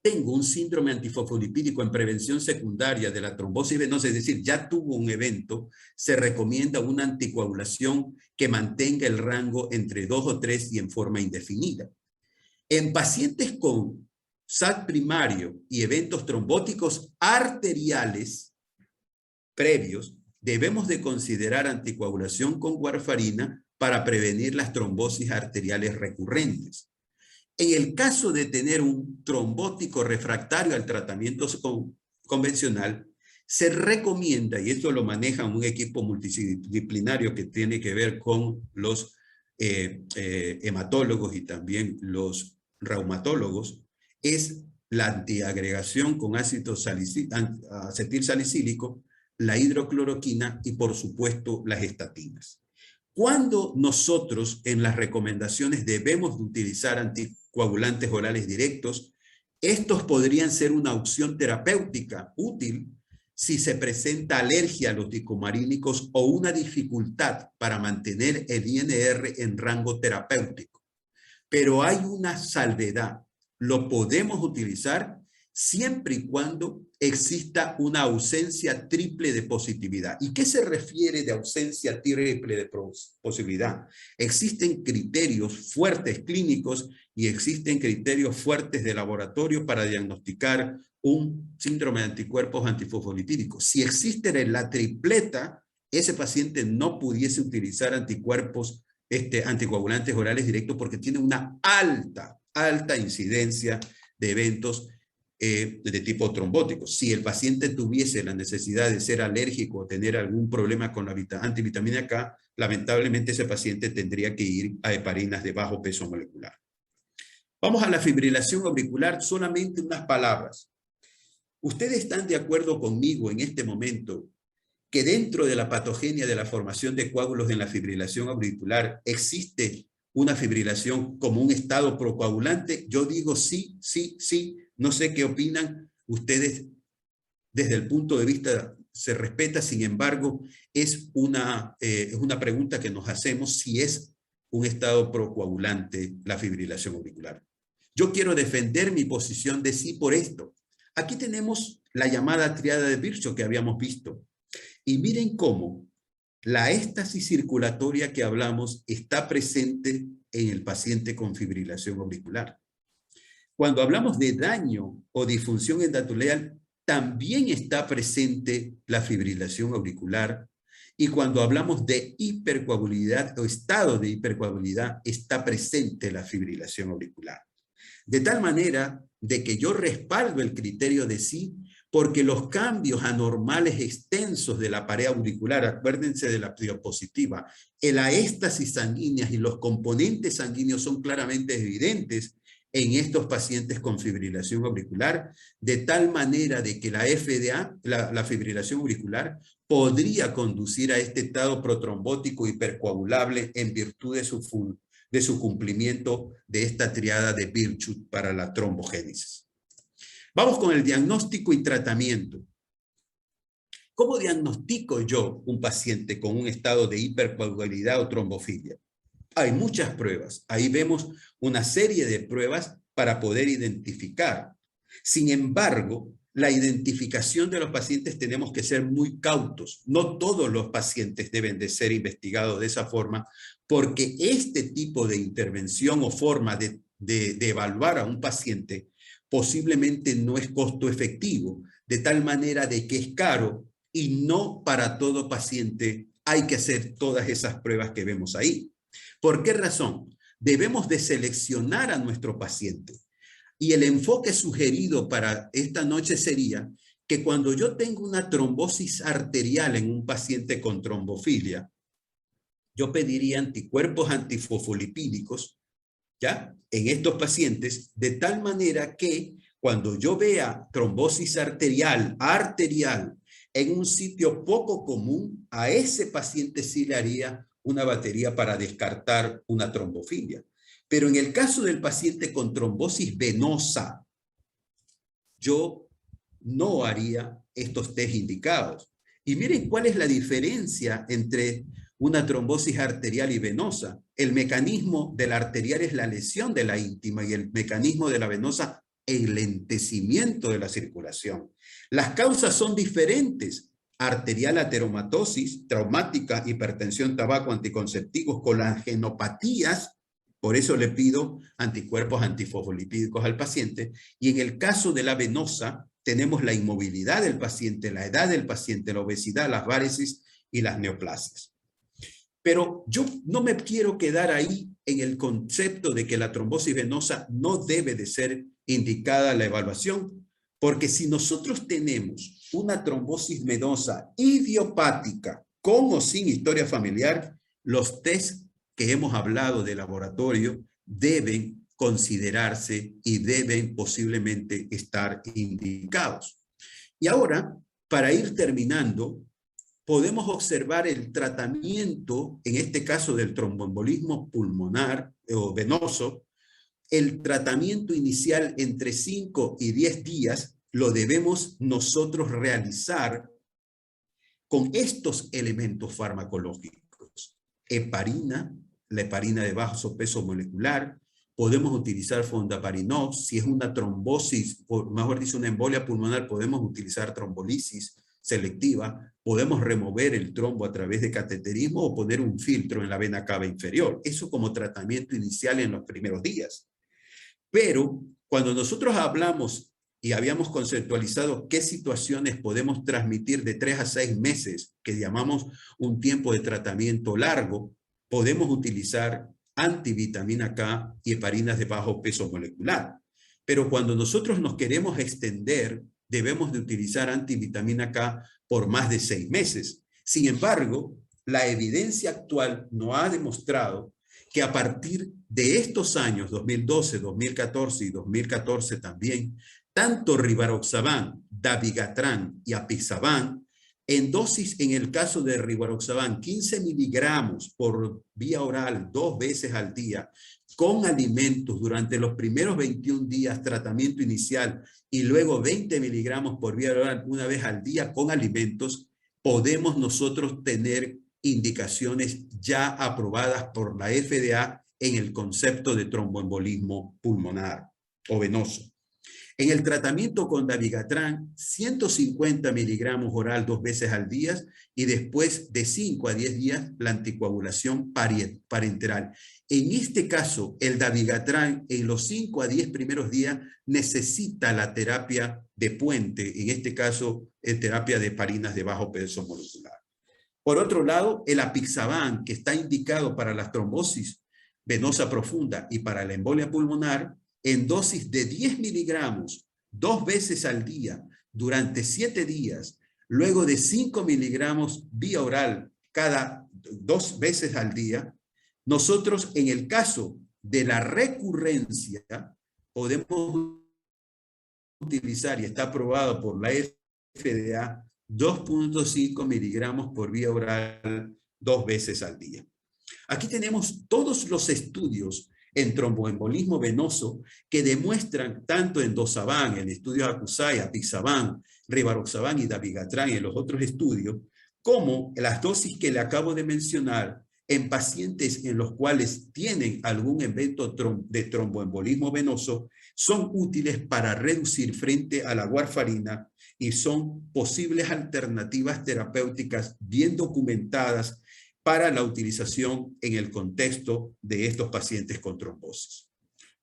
tengo un síndrome antifosfolipídico en prevención secundaria de la trombosis venosa, es decir, ya tuvo un evento, se recomienda una anticoagulación que mantenga el rango entre 2 o 3 y en forma indefinida. En pacientes con SAT primario y eventos trombóticos arteriales previos, debemos de considerar anticoagulación con warfarina para prevenir las trombosis arteriales recurrentes. En el caso de tener un trombótico refractario al tratamiento convencional, se recomienda, y esto lo maneja un equipo multidisciplinario que tiene que ver con los hematólogos y también los reumatólogos, es la antiagregación con ácido acetilsalicílico, la hidrocloroquina y por supuesto las estatinas. Cuando nosotros en las recomendaciones debemos de utilizar anticoagulantes orales directos, estos podrían ser una opción terapéutica útil si se presenta alergia a los dicomarínicos o una dificultad para mantener el INR en rango terapéutico. Pero hay una salvedad. Lo podemos utilizar siempre y cuando exista una ausencia triple de positividad. ¿Y qué se refiere de ausencia triple de positividad? Existen criterios fuertes clínicos y existen criterios fuertes de laboratorio para diagnosticar un síndrome de anticuerpos antifosfolipídicos. Si existe la tripleta, ese paciente no pudiese utilizar anticuerpos anticoagulantes orales directos porque tiene una alta incidencia de eventos de tipo trombótico. Si el paciente tuviese la necesidad de ser alérgico o tener algún problema con la antivitamina K, lamentablemente ese paciente tendría que ir a heparinas de bajo peso molecular. Vamos a la fibrilación auricular, solamente unas palabras. ¿Ustedes están de acuerdo conmigo en este momento que dentro de la patogenia de la formación de coágulos en la fibrilación auricular existe una fibrilación como un estado procoagulante? Yo digo sí, sí, sí. No sé qué opinan ustedes desde el punto de vista, se respeta, sin embargo, es una pregunta que nos hacemos si es un estado procoagulante la fibrilación auricular. Yo quiero defender mi posición de sí por esto. Aquí tenemos la llamada triada de Virchow que habíamos visto. Y miren cómo la éstasis circulatoria que hablamos está presente en el paciente con fibrilación auricular. Cuando hablamos de daño o disfunción endotelial, también está presente la fibrilación auricular. Y cuando hablamos de hipercoagulabilidad o estado de hipercoagulabilidad, está presente la fibrilación auricular. De tal manera de que yo respaldo el criterio de sí, porque los cambios anormales extensos de la pared auricular, acuérdense de la diapositiva, la éstasis sanguínea y los componentes sanguíneos son claramente evidentes en estos pacientes con fibrilación auricular, de tal manera de que la FDA, la fibrilación auricular, podría conducir a este estado protrombótico hipercoagulable en virtud de su cumplimiento de esta triada de Virchow para la trombogénesis. Vamos con el diagnóstico y tratamiento. ¿Cómo diagnostico yo un paciente con un estado de hipercoagulabilidad o trombofilia? Hay muchas pruebas. Ahí vemos una serie de pruebas para poder identificar. Sin embargo, la identificación de los pacientes tenemos que ser muy cautos. No todos los pacientes deben de ser investigados de esa forma, porque este tipo de intervención o forma de evaluar a un paciente posiblemente no es costo efectivo, de tal manera de que es caro y no para todo paciente hay que hacer todas esas pruebas que vemos ahí. ¿Por qué razón? Debemos de seleccionar a nuestro paciente. Y el enfoque sugerido para esta noche sería que cuando yo tengo una trombosis arterial en un paciente con trombofilia, yo pediría anticuerpos antifosfolipídicos, ¿ya? En estos pacientes, de tal manera que cuando yo vea trombosis arterial en un sitio poco común, a ese paciente sí le haría una batería para descartar una trombofilia. Pero en el caso del paciente con trombosis venosa, yo no haría estos test indicados. Y miren cuál es la diferencia entre una trombosis arterial y venosa. El mecanismo de la arterial es la lesión de la íntima y el mecanismo de la venosa, el lentecimiento de la circulación. Las causas son diferentes. Arterial, ateromatosis, traumática, hipertensión, tabaco, anticonceptivos, colagenopatías. Por eso le pido anticuerpos antifosfolipídicos al paciente. Y en el caso de la venosa, tenemos la inmovilidad del paciente, la edad del paciente, la obesidad, las varices y las neoplasias. Pero yo no me quiero quedar ahí en el concepto de que la trombosis venosa no debe de ser indicada la evaluación, porque si nosotros tenemos una trombosis venosa idiopática con o sin historia familiar, los test que hemos hablado de laboratorio deben considerarse y deben posiblemente estar indicados. Y ahora, para ir terminando, podemos observar el tratamiento, en este caso del tromboembolismo pulmonar o venoso, el tratamiento inicial entre 5 y 10 días, lo debemos nosotros realizar con estos elementos farmacológicos. Heparina, la heparina de bajo peso molecular, podemos utilizar fondaparinux, si es una trombosis, o mejor dicho, una embolia pulmonar, podemos utilizar trombolisis selectiva, podemos remover el trombo a través de cateterismo o poner un filtro en la vena cava inferior. Eso como tratamiento inicial en los primeros días. Pero cuando nosotros hablamos y habíamos conceptualizado qué situaciones podemos transmitir de 3 a 6 meses, que llamamos un tiempo de tratamiento largo, podemos utilizar antivitamina K y heparinas de bajo peso molecular. Pero cuando nosotros nos queremos extender, debemos de utilizar antivitamina K por más de 6 meses. Sin embargo, la evidencia actual nos ha demostrado que a partir de estos años, 2012, 2014 y 2014 también, tanto rivaroxaban, dabigatran y apixaban, en dosis, en el caso de rivaroxaban, 15 miligramos por vía oral 2 veces al día, con alimentos durante los primeros 21 días, tratamiento inicial, y luego 20 miligramos por vía oral una vez al día con alimentos, podemos nosotros tener indicaciones ya aprobadas por la FDA en el concepto de tromboembolismo pulmonar o venoso. En el tratamiento con dabigatran, 150 miligramos oral 2 veces al día y después de 5 a 10 días la anticoagulación parenteral. En este caso, el dabigatran en los 5 a 10 primeros días necesita la terapia de puente, en este caso, terapia de heparinas de bajo peso molecular. Por otro lado, el apixaban, que está indicado para la trombosis venosa profunda y para la embolia pulmonar, en dosis de 10 miligramos 2 veces al día durante 7 días, luego de 5 miligramos vía oral cada 2 veces al día, nosotros en el caso de la recurrencia podemos utilizar, y está aprobado por la FDA, 2.5 miligramos por vía oral 2 veces al día. Aquí tenemos todos los estudios en tromboembolismo venoso que demuestran tanto en Dosaban, en estudios Acusai, apixaban, rivaroxaban y dabigatran en los otros estudios, como las dosis que le acabo de mencionar en pacientes en los cuales tienen algún evento de tromboembolismo venoso son útiles para reducir frente a la warfarina y son posibles alternativas terapéuticas bien documentadas para la utilización en el contexto de estos pacientes con trombosis.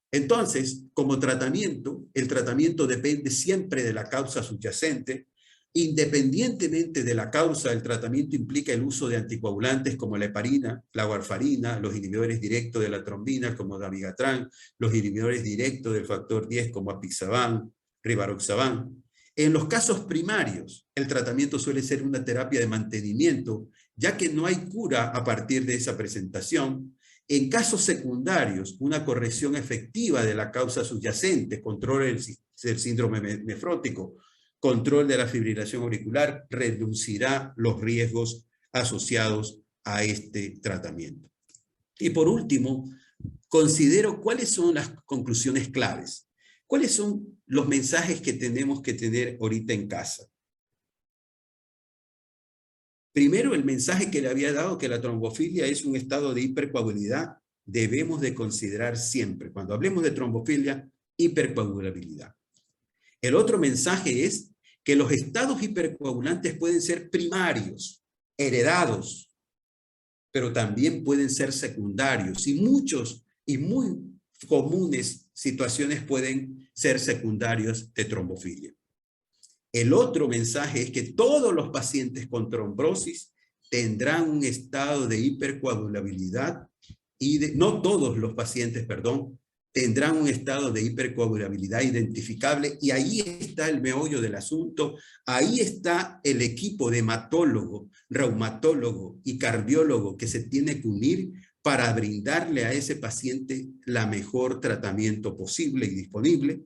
Entonces, como tratamiento, el tratamiento depende siempre de la causa subyacente. Independientemente de la causa, el tratamiento implica el uso de anticoagulantes como la heparina, la warfarina, los inhibidores directos de la trombina como dabigatran, los inhibidores directos del factor 10 como apixaban, rivaroxaban. En los casos primarios, el tratamiento suele ser una terapia de mantenimiento, ya que no hay cura a partir de esa presentación. En casos secundarios, una corrección efectiva de la causa subyacente, control del síndrome nefrótico, control de la fibrilación auricular, reducirá los riesgos asociados a este tratamiento. Y por último, considero cuáles son las conclusiones claves. ¿Cuáles son los mensajes que tenemos que tener ahorita en casa? Primero, el mensaje que le había dado, que la trombofilia es un estado de hipercoagulabilidad, debemos de considerar siempre, cuando hablemos de trombofilia, hipercoagulabilidad. El otro mensaje es que los estados hipercoagulantes pueden ser primarios, heredados, pero también pueden ser secundarios y muchos y muy comunes situaciones pueden ser secundarios de trombofilia. El otro mensaje es que todos los pacientes con trombosis tendrán un estado de hipercoagulabilidad y no todos los pacientes, perdón, tendrán un estado de hipercoagulabilidad identificable y ahí está el meollo del asunto, ahí está el equipo de hematólogo, reumatólogo y cardiólogo que se tiene que unir para brindarle a ese paciente la mejor tratamiento posible y disponible.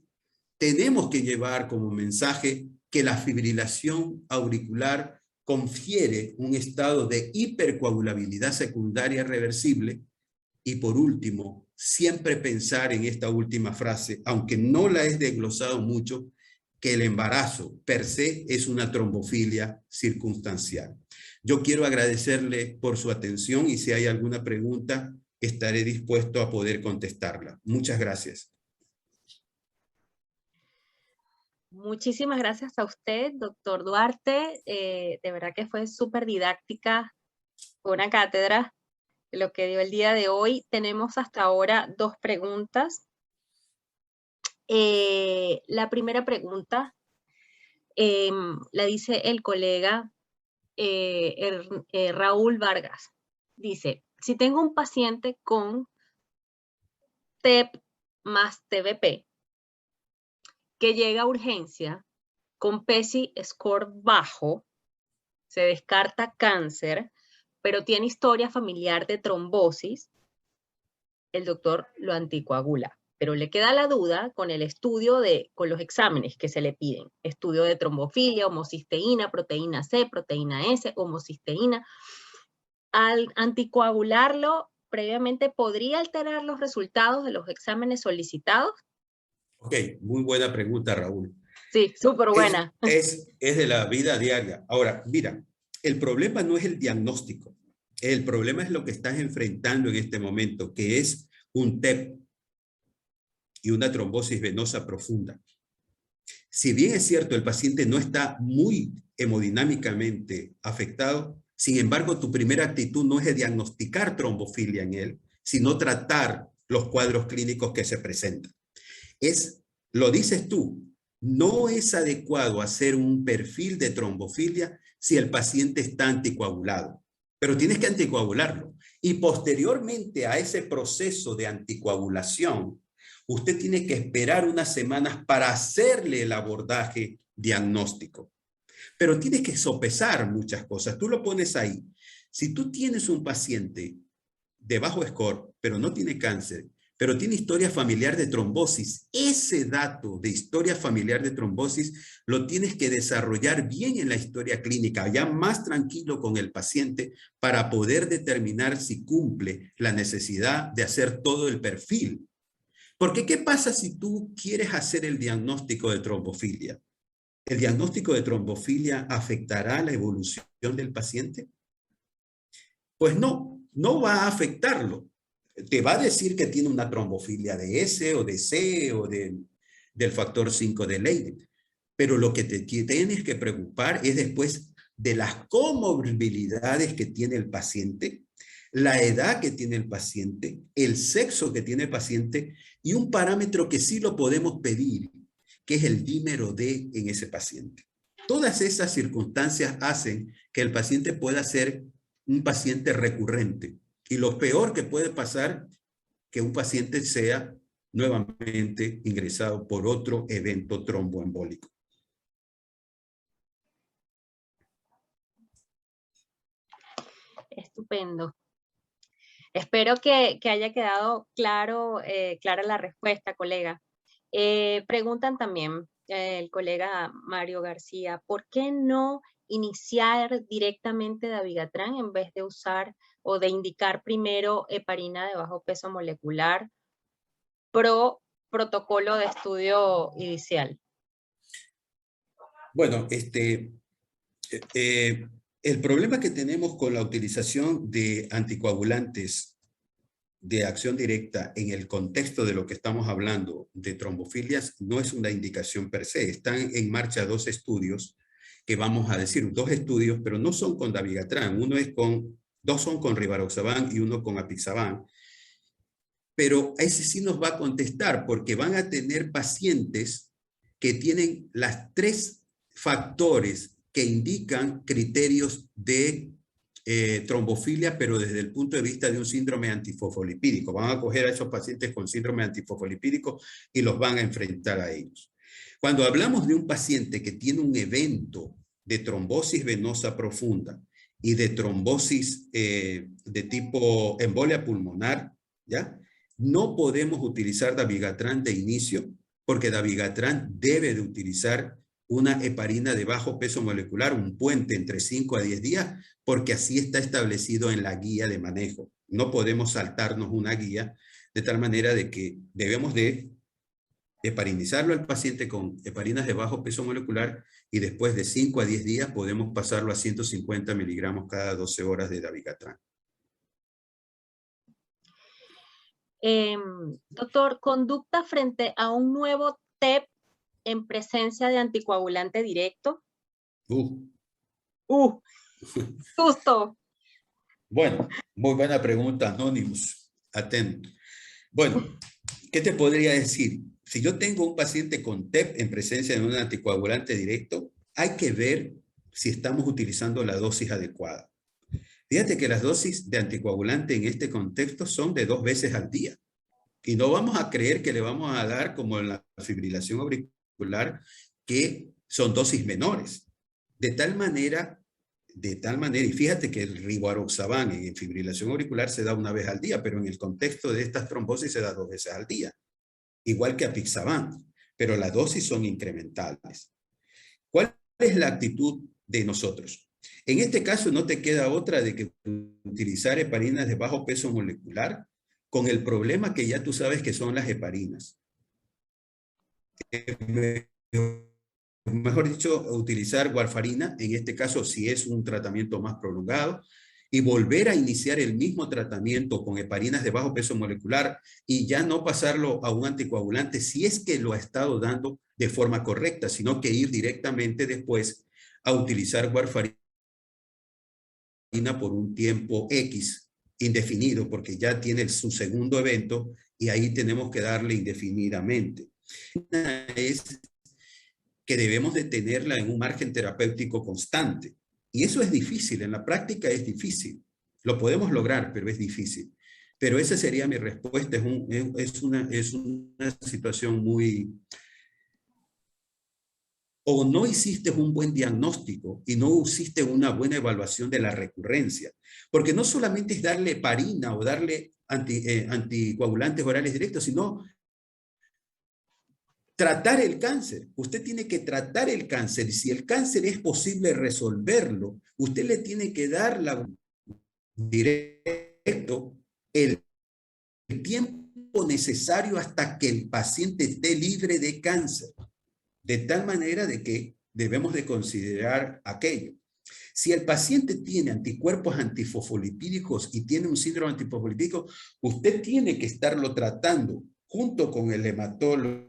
Tenemos que llevar como mensaje que la fibrilación auricular confiere un estado de hipercoagulabilidad secundaria reversible. Y por último, siempre pensar en esta última frase, aunque no la he desglosado mucho, que el embarazo per se es una trombofilia circunstancial. Yo quiero agradecerle por su atención y si hay alguna pregunta, estaré dispuesto a poder contestarla. Muchas gracias. Muchísimas gracias a usted, doctor Duarte. De verdad que fue súper didáctica, una cátedra lo que dio el día de hoy. Tenemos hasta ahora 2 preguntas. La primera pregunta la dice el colega Raúl Vargas. Dice, si tengo un paciente con TEP más TBP que llega a urgencia con PESI score bajo, se descarta cáncer, pero tiene historia familiar de trombosis, el doctor lo anticoagula. Pero le queda la duda con el estudio con los exámenes que se le piden. Estudio de trombofilia, homocisteína, proteína C, proteína S, homocisteína. Al anticoagularlo previamente, ¿podría alterar los resultados de los exámenes solicitados? Ok, muy buena pregunta, Raúl. Sí, súper buena. Es de la vida diaria. Ahora, mira, el problema no es el diagnóstico. El problema es lo que estás enfrentando en este momento, que es un TEP y una trombosis venosa profunda. Si bien es cierto, el paciente no está muy hemodinámicamente afectado, sin embargo, tu primera actitud no es de diagnosticar trombofilia en él, sino tratar los cuadros clínicos que se presentan. Lo dices tú, no es adecuado hacer un perfil de trombofilia si el paciente está anticoagulado, pero tienes que anticoagularlo. Y posteriormente a ese proceso de anticoagulación, usted tiene que esperar unas semanas para hacerle el abordaje diagnóstico. Pero tienes que sopesar muchas cosas. Tú lo pones ahí. Si tú tienes un paciente de bajo score, pero no tiene cáncer, pero tiene historia familiar de trombosis, ese dato de historia familiar de trombosis lo tienes que desarrollar bien en la historia clínica, ya más tranquilo con el paciente para poder determinar si cumple la necesidad de hacer todo el perfil. Porque ¿qué pasa si tú quieres hacer el diagnóstico de trombofilia? ¿El diagnóstico de trombofilia afectará la evolución del paciente? Pues no, no va a afectarlo. Te va a decir que tiene una trombofilia de S o de C o del factor 5 de Leiden. Pero lo que te tienes que preocupar es después de las comorbilidades que tiene el paciente, la edad que tiene el paciente, el sexo que tiene el paciente y un parámetro que sí lo podemos pedir, que es el dímero D en ese paciente. Todas esas circunstancias hacen que el paciente pueda ser un paciente recurrente. Y lo peor que puede pasar, que un paciente sea nuevamente ingresado por otro evento tromboembólico. Estupendo. Espero que haya quedado clara la respuesta, colega. Preguntan también el colega Mario García, ¿por qué no iniciar directamente dabigatran en vez de usar o de indicar primero heparina de bajo peso molecular pro protocolo de estudio inicial? Bueno, el problema que tenemos con la utilización de anticoagulantes de acción directa en el contexto de lo que estamos hablando de trombofilias no es una indicación per se. Están en marcha 2 estudios que vamos a decir, 2 estudios, pero no son con dabigatran. Dos son con rivaroxaban y uno con apixaban. Pero ese sí nos va a contestar porque van a tener pacientes que tienen las 3 factores que indican criterios de trombofilia, pero desde el punto de vista de un síndrome antifosfolipídico. Van a coger a esos pacientes con síndrome antifosfolipídico y los van a enfrentar a ellos. Cuando hablamos de un paciente que tiene un evento de trombosis venosa profunda y de trombosis de tipo embolia pulmonar, ¿ya? No podemos utilizar dabigatran de inicio porque dabigatran debe de utilizar una heparina de bajo peso molecular, un puente entre 5 a 10 días, porque así está establecido en la guía de manejo. No podemos saltarnos una guía de tal manera de que debemos de heparinizarlo al paciente con heparinas de bajo peso molecular y después de 5 a 10 días podemos pasarlo a 150 miligramos cada 12 horas de dabigatran. Doctor, conducta frente a un nuevo TEP en presencia de anticoagulante directo. Susto. Bueno, muy buena pregunta, Anonymous. Atento. Bueno, ¿qué te podría decir? Si yo tengo un paciente con TEP en presencia de un anticoagulante directo, hay que ver si estamos utilizando la dosis adecuada. Fíjate que las dosis de anticoagulante en este contexto son de 2 veces al día. Y no vamos a creer que le vamos a dar, como en la fibrilación auricular, que son dosis menores. De tal manera, y fíjate que el rivaroxaban en fibrilación auricular se da 1 vez al día, pero en el contexto de estas trombosis se da 2 veces al día. Igual que apixaban, pero las dosis son incrementales. ¿Cuál es la actitud de nosotros? En este caso no te queda otra de que utilizar heparinas de bajo peso molecular con el problema que ya tú sabes que son las heparinas. Mejor dicho, utilizar warfarina, en este caso si es un tratamiento más prolongado, y volver a iniciar el mismo tratamiento con heparinas de bajo peso molecular y ya no pasarlo a un anticoagulante si es que lo ha estado dando de forma correcta, sino que ir directamente después a utilizar warfarina por un tiempo X indefinido, porque ya tiene su segundo evento y ahí tenemos que darle indefinidamente. Es que debemos de tenerla en un margen terapéutico constante. Y eso es difícil, en la práctica es difícil. Lo podemos lograr, pero es difícil. Pero esa sería mi respuesta. Es una situación muy... O no hiciste un buen diagnóstico y no hiciste una buena evaluación de la recurrencia. Porque no solamente es darle heparina o darle anticoagulantes orales directos, sino tratar el cáncer. Usted tiene que tratar el cáncer. Y si el cáncer es posible resolverlo, usted le tiene que dar directo el tiempo necesario hasta que el paciente esté libre de cáncer. De tal manera de que debemos de considerar aquello. Si el paciente tiene anticuerpos antifosfolipídicos y tiene un síndrome antifosfolipídico, usted tiene que estarlo tratando junto con el hematólogo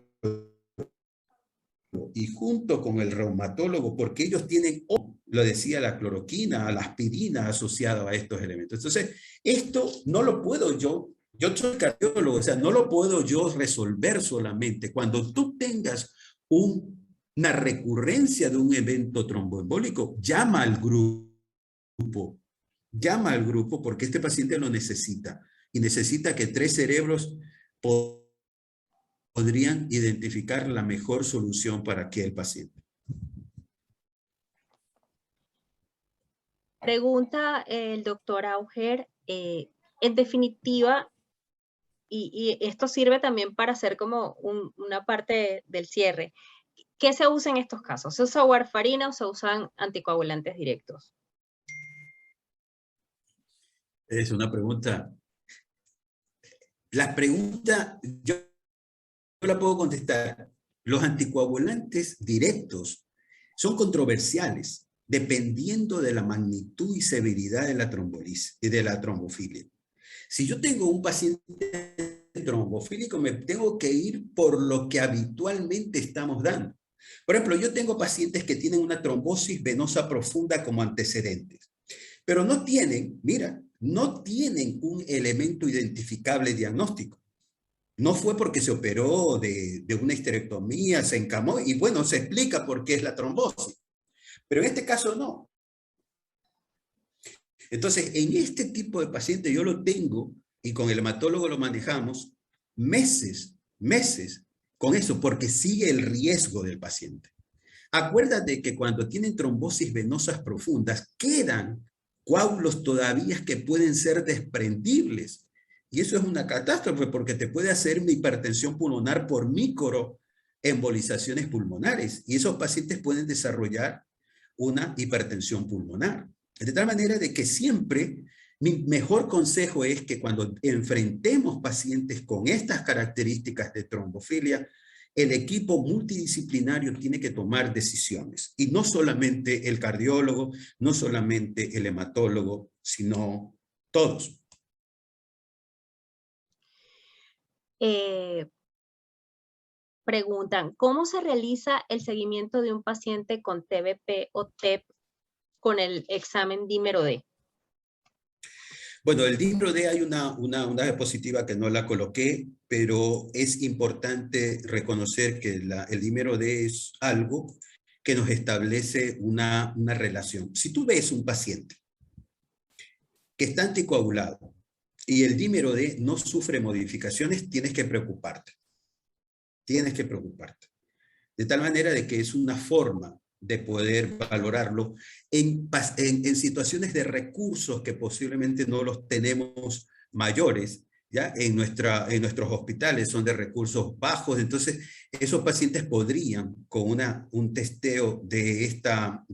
y junto con el reumatólogo, porque ellos tienen, lo decía, la cloroquina, la aspirina asociada a estos elementos. Entonces, esto no lo puedo yo soy cardiólogo, o sea, no lo puedo yo resolver solamente. Cuando tú tengas una recurrencia de un evento tromboembólico, llama al grupo porque este paciente lo necesita y necesita que 3 cerebros podrían identificar la mejor solución para aquel paciente. Pregunta el doctor Auger, en definitiva, y esto sirve también para hacer como una parte del cierre, ¿qué se usa en estos casos? ¿Se usa warfarina o se usan anticoagulantes directos? Es una pregunta. La pregunta, yo la puedo contestar. Los anticoagulantes directos son controversiales dependiendo de la magnitud y severidad de la trombolisis y de la trombofilia. Si yo tengo un paciente trombofílico, me tengo que ir por lo que habitualmente estamos dando. Por ejemplo, yo tengo pacientes que tienen una trombosis venosa profunda como antecedentes, pero no tienen, mira, no tienen un elemento identificable diagnóstico. No fue porque se operó de una histerectomía, se encamó y bueno, se explica por qué es la trombosis. Pero en este caso no. Entonces, en este tipo de paciente yo lo tengo y con el hematólogo lo manejamos meses con eso, porque sigue el riesgo del paciente. Acuérdate que cuando tienen trombosis venosas profundas, quedan coágulos todavía que pueden ser desprendibles. Y eso es una catástrofe porque te puede hacer una hipertensión pulmonar por microembolizaciones pulmonares. Y esos pacientes pueden desarrollar una hipertensión pulmonar. De tal manera de que siempre mi mejor consejo es que cuando enfrentemos pacientes con estas características de trombofilia, el equipo multidisciplinario tiene que tomar decisiones. Y no solamente el cardiólogo, no solamente el hematólogo, sino todos. Preguntan, ¿cómo se realiza el seguimiento de un paciente con TBP o TEP con el examen dímero D? Bueno, el dímero D hay una diapositiva que no la coloqué, pero es importante reconocer que el dímero D es algo que nos establece una relación. Si tú ves un paciente que está anticoagulado y el dímero D no sufre modificaciones, tienes que preocuparte. Tienes que preocuparte. De tal manera de que es una forma de poder valorarlo en situaciones de recursos que posiblemente no los tenemos mayores, ¿ya? En nuestros hospitales son de recursos bajos, entonces esos pacientes podrían, con un testeo de esta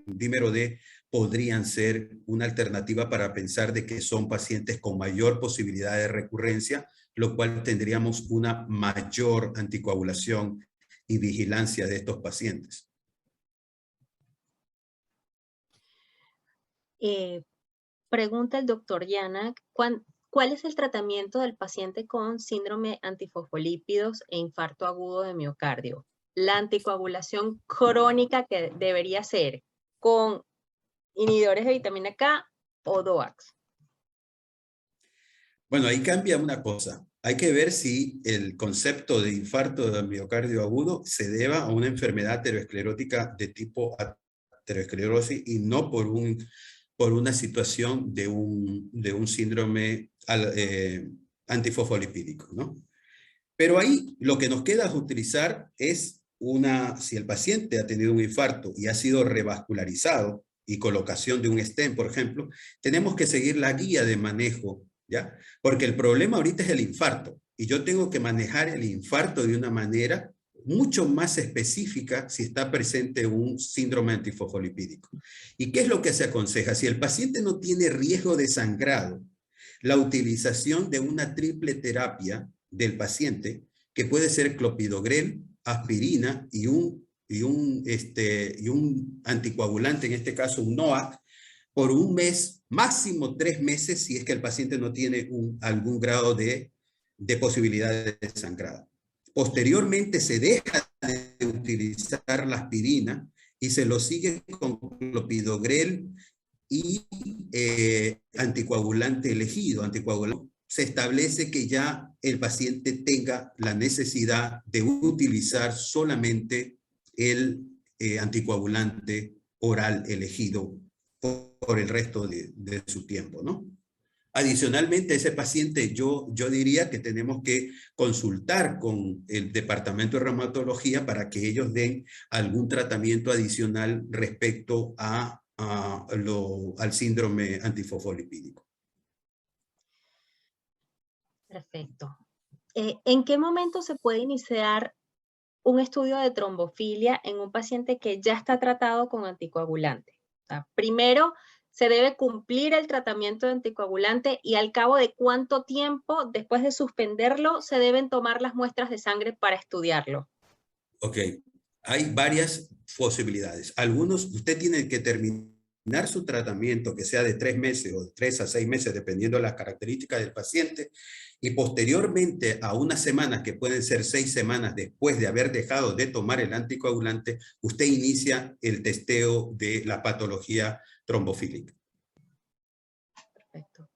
dímero D, podrían ser una alternativa para pensar de que son pacientes con mayor posibilidad de recurrencia, lo cual tendríamos una mayor anticoagulación y vigilancia de estos pacientes. Pregunta el doctor Yanak, ¿cuál es el tratamiento del paciente con síndrome antifosfolípidos e infarto agudo de miocardio? La anticoagulación crónica que debería ser con inhibidores de vitamina K o DOACs. Bueno, ahí cambia una cosa. Hay que ver si el concepto de infarto de miocardio agudo se deba a una enfermedad aterosclerótica de tipo aterosclerosis y no por una situación de un síndrome antifosfolipídico, ¿no? Pero ahí lo que nos queda utilizar es si el paciente ha tenido un infarto y ha sido revascularizado y colocación de un stent, por ejemplo, tenemos que seguir la guía de manejo, ¿ya? Porque el problema ahorita es el infarto y yo tengo que manejar el infarto de una manera mucho más específica si está presente un síndrome antifosfolipídico. ¿Y qué es lo que se aconseja? Si el paciente no tiene riesgo de sangrado, la utilización de una triple terapia del paciente, que puede ser clopidogrel, aspirina y un anticoagulante, en este caso un NOAC, por un mes, máximo 3 meses, si es que el paciente no tiene algún grado de posibilidad de sangrado. Posteriormente se deja de utilizar la aspirina y se lo sigue con clopidogrel y anticoagulante elegido. Anticoagulante, se establece que ya el paciente tenga la necesidad de utilizar solamente el anticoagulante oral elegido por el resto de su tiempo, ¿no? Adicionalmente, ese paciente yo diría que tenemos que consultar con el departamento de reumatología para que ellos den algún tratamiento adicional respecto al síndrome antifosfolipídico. Perfecto. ¿En qué momento se puede iniciar un estudio de trombofilia en un paciente que ya está tratado con anticoagulante? O sea, primero se debe cumplir el tratamiento de anticoagulante y al cabo de cuánto tiempo, después de suspenderlo, se deben tomar las muestras de sangre para estudiarlo. Ok, hay varias posibilidades. Algunos, usted tiene que terminar su tratamiento, que sea de 3 meses o de 3 a 6 meses, dependiendo de las características del paciente, y posteriormente a unas semanas, que pueden ser 6 semanas después de haber dejado de tomar el anticoagulante, usted inicia el testeo de la patología trombofílica. Perfecto.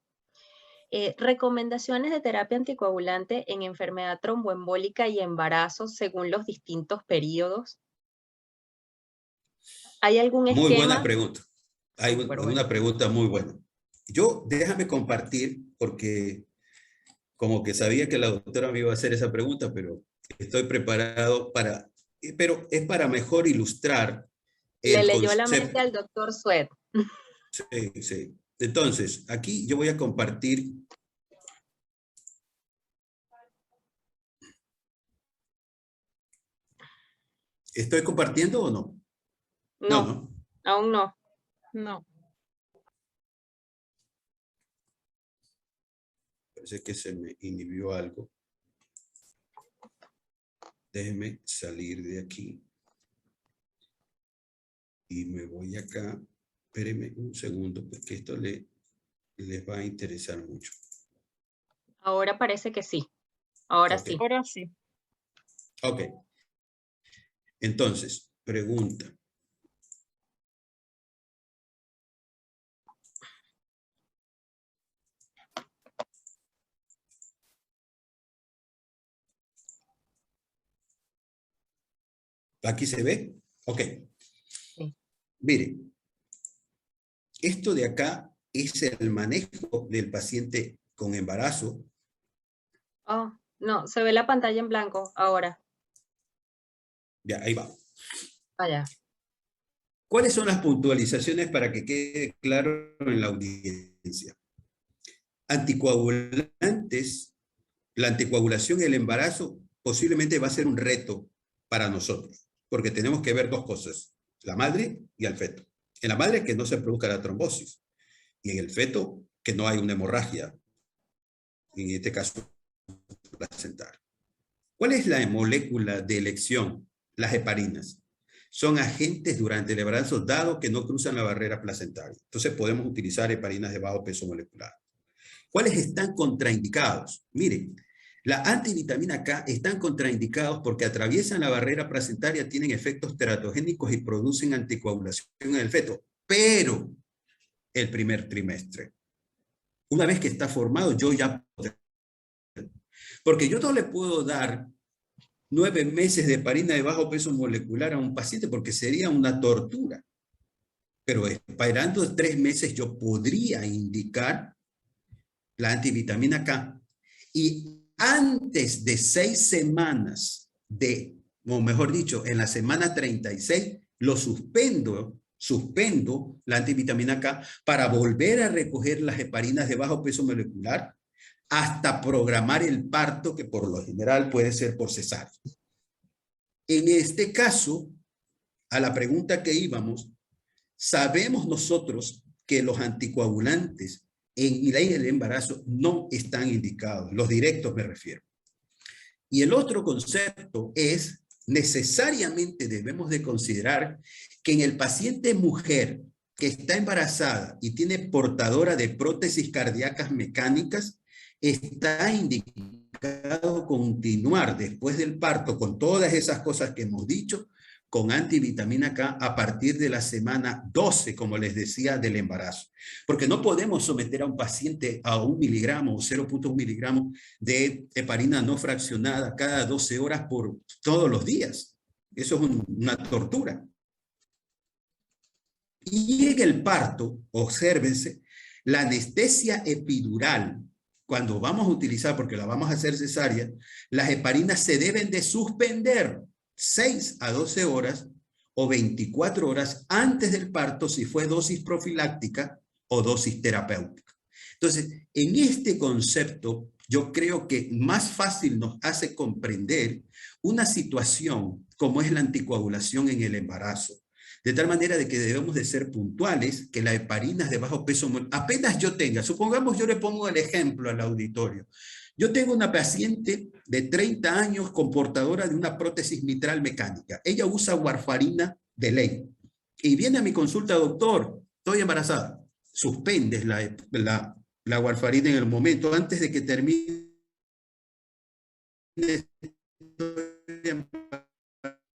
Recomendaciones de terapia anticoagulante en enfermedad tromboembólica y embarazo según los distintos periodos. ¿Hay algún Muy buena esquema? pregunta. Hay Súper bueno. una pregunta muy buena. Déjame compartir, porque como que sabía que la doctora me iba a hacer esa pregunta, pero estoy preparado pero es para mejor ilustrar Le el leyó la mente concepto. al doctor Sweat. Sí, sí. Entonces, aquí yo voy a compartir. ¿Estoy compartiendo o no? No, No, no. aún no. No. Parece que se me inhibió algo. Déjenme salir de aquí. Y me voy acá. Espérenme un segundo, porque esto les va a interesar mucho. Ahora parece que sí. Ahora Ok. sí. Ahora sí. Ok. Entonces, pregunta. ¿Aquí se ve? Ok. Sí. Miren, esto de acá es el manejo del paciente con embarazo. Oh, no, se ve la pantalla en blanco ahora. Ya, ahí va. Allá. ¿Cuáles son las puntualizaciones para que quede claro en la audiencia? Anticoagulantes, la anticoagulación y el embarazo posiblemente va a ser un reto para nosotros, porque tenemos que ver dos cosas, la madre y el feto. En la madre que no se produzca la trombosis y en el feto que no hay una hemorragia, en este caso placental. ¿Cuál es la molécula de elección? Las heparinas. Son agentes durante el embarazo dado que no cruzan la barrera placentaria. Entonces podemos utilizar heparinas de bajo peso molecular. ¿Cuáles están contraindicados? Miren, la antivitamina K están contraindicados porque atraviesan la barrera placentaria, tienen efectos teratogénicos y producen anticoagulación en el feto, pero el primer trimestre. Una vez que está formado, yo ya... Porque yo no le puedo dar 9 meses de heparina de bajo peso molecular a un paciente porque sería una tortura. Pero esperando 3 meses yo podría indicar la antivitamina K y antes de 6 semanas o mejor dicho, en la semana 36, lo suspendo la antivitamina K para volver a recoger las heparinas de bajo peso molecular hasta programar el parto, que por lo general puede ser por cesárea. En este caso, a la pregunta que íbamos, sabemos nosotros que los anticoagulantes en el embarazo no están indicados, los directos me refiero. Y el otro concepto es, necesariamente debemos de considerar que en el paciente mujer que está embarazada y tiene portadora de prótesis cardíacas mecánicas, está indicado continuar después del parto con todas esas cosas que hemos dicho, con antivitamina K a partir de la semana 12, como les decía, del embarazo. Porque no podemos someter a un paciente a 1 miligramo o 0.1 miligramos de heparina no fraccionada cada 12 horas por todos los días. Eso es una tortura. Y en el parto, obsérvense, la anestesia epidural, cuando vamos a utilizar, porque la vamos a hacer cesárea, las heparinas se deben de suspender 6 a 12 horas o 24 horas antes del parto si fue dosis profiláctica o dosis terapéutica. Entonces, en este concepto, yo creo que más fácil nos hace comprender una situación como es la anticoagulación en el embarazo. De tal manera de que debemos de ser puntuales, que las heparinas de bajo peso, apenas yo tenga, supongamos yo le pongo el ejemplo al auditorio. Yo tengo una paciente de 30 años con portadora de una prótesis mitral mecánica. Ella usa warfarina de ley. Y viene a mi consulta, doctor, estoy embarazada. Suspendes la warfarina en el momento, antes de que termine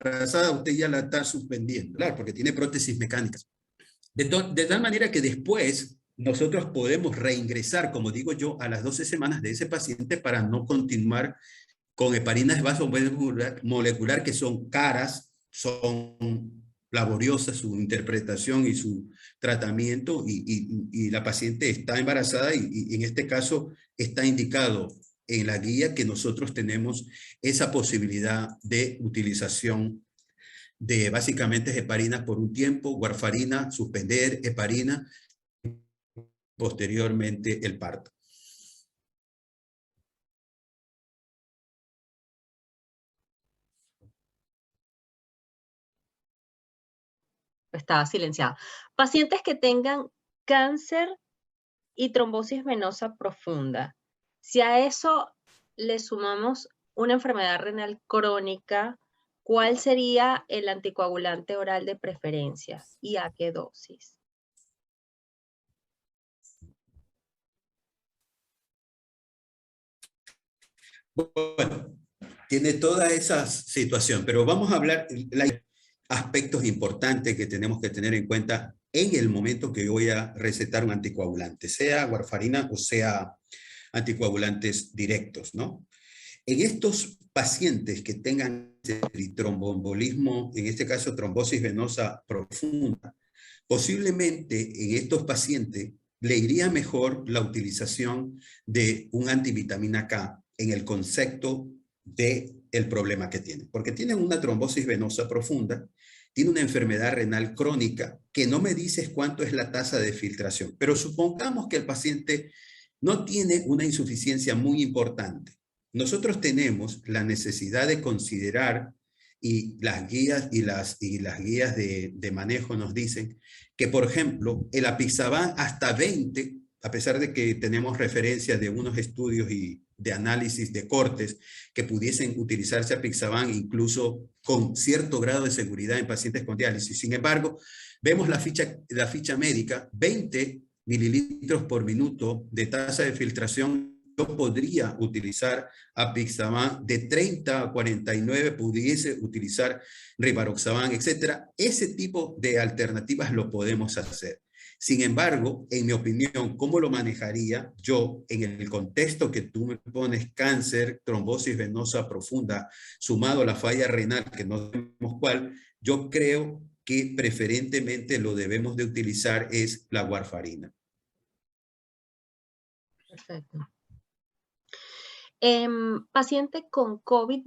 embarazada, usted ya la está suspendiendo, claro, porque tiene prótesis mecánicas. De tal manera que después nosotros podemos reingresar, como digo yo, a las 12 semanas de ese paciente para no continuar con heparinas de base molecular que son caras, son laboriosas su interpretación y su tratamiento y la paciente está embarazada y en este caso está indicado en la guía que nosotros tenemos esa posibilidad de utilización de básicamente heparina por un tiempo, warfarina, suspender heparina, posteriormente el parto. Estaba silenciada. Pacientes que tengan cáncer y trombosis venosa profunda. Si a eso le sumamos una enfermedad renal crónica, ¿cuál sería el anticoagulante oral de preferencia y a qué dosis? Bueno, tiene toda esa situación, pero vamos a hablar de aspectos importantes que tenemos que tener en cuenta en el momento que voy a recetar un anticoagulante, sea warfarina o sea anticoagulantes directos, ¿no? En estos pacientes que tengan tromboembolismo, en este caso trombosis venosa profunda, posiblemente en estos pacientes le iría mejor la utilización de un antivitamina K en el concepto del problema que tienen, porque tienen una trombosis venosa profunda, tiene una enfermedad renal crónica que no me dices cuánto es la tasa de filtración, pero supongamos que el paciente no tiene una insuficiencia muy importante. Nosotros tenemos la necesidad de considerar, y las guías de manejo nos dicen que, por ejemplo, el apixaban hasta 20, a pesar de que tenemos referencias de unos estudios y de análisis de cortes que pudiesen utilizarse apixaban incluso con cierto grado de seguridad en pacientes con diálisis. Sin embargo, vemos la ficha médica, 20 mililitros por minuto de tasa de filtración. Yo podría utilizar apixaban de 30 a 49, pudiese utilizar rivaroxaban, etcétera. Ese tipo de alternativas lo podemos hacer. Sin embargo, en mi opinión, ¿cómo lo manejaría yo en el contexto que tú me pones? Cáncer, trombosis venosa profunda, sumado a la falla renal, que no sabemos cuál, yo creo que preferentemente lo debemos de utilizar es la warfarina. Perfecto. Paciente con COVID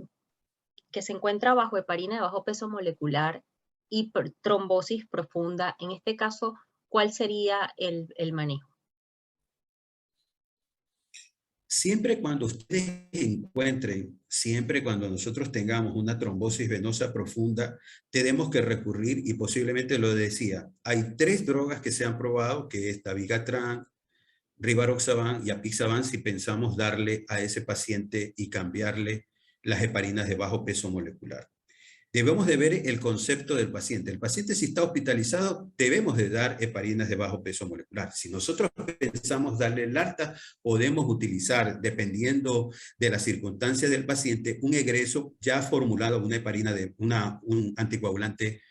que se encuentra bajo heparina de bajo peso molecular y trombosis profunda, en este caso, ¿cuál sería el manejo? Siempre cuando ustedes encuentren, siempre cuando nosotros tengamos una trombosis venosa profunda, tenemos que recurrir, y posiblemente lo decía, hay 3 drogas que se han probado, que es dabigatran, rivaroxaban y apixaban, si pensamos darle a ese paciente y cambiarle las heparinas de bajo peso molecular. Debemos de ver el concepto del paciente. El paciente, si está hospitalizado, debemos de dar heparinas de bajo peso molecular. Si nosotros pensamos darle el alta, podemos utilizar, dependiendo de las circunstancias del paciente, un egreso ya formulado, una heparina de un anticoagulante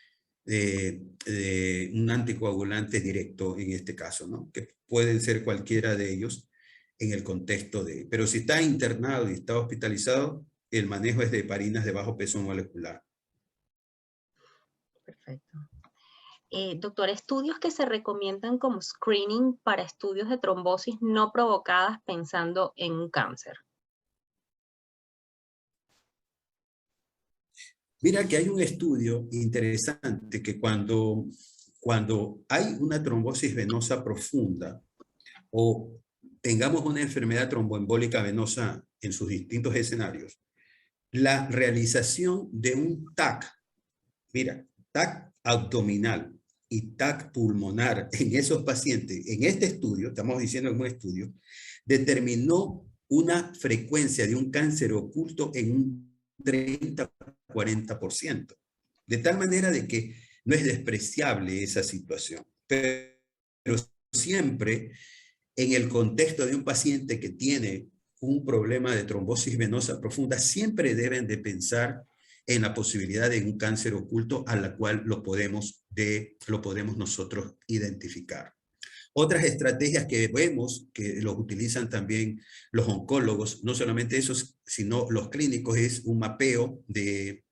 un anticoagulante directo en este caso, ¿no? Que pueden ser cualquiera de ellos en el contexto de... Pero si está internado y está hospitalizado, el manejo es de heparinas de bajo peso molecular. Perfecto. Doctor, estudios que se recomiendan como screening para estudios de trombosis no provocadas pensando en un cáncer. Mira que hay un estudio interesante que cuando hay una trombosis venosa profunda o tengamos una enfermedad tromboembólica venosa en sus distintos escenarios, la realización de un TAC, mira, TAC abdominal y TAC pulmonar en esos pacientes, en este estudio, estamos diciendo en un estudio, determinó una frecuencia de un cáncer oculto en un 30-40%. De tal manera de que no es despreciable esa situación. Pero siempre en el contexto de un paciente que tiene un problema de trombosis venosa profunda, siempre deben de pensar en la posibilidad de un cáncer oculto a la cual lo podemos nosotros identificar. Otras estrategias que vemos que los utilizan también los oncólogos, no solamente esos, sino los clínicos, es un mapeo de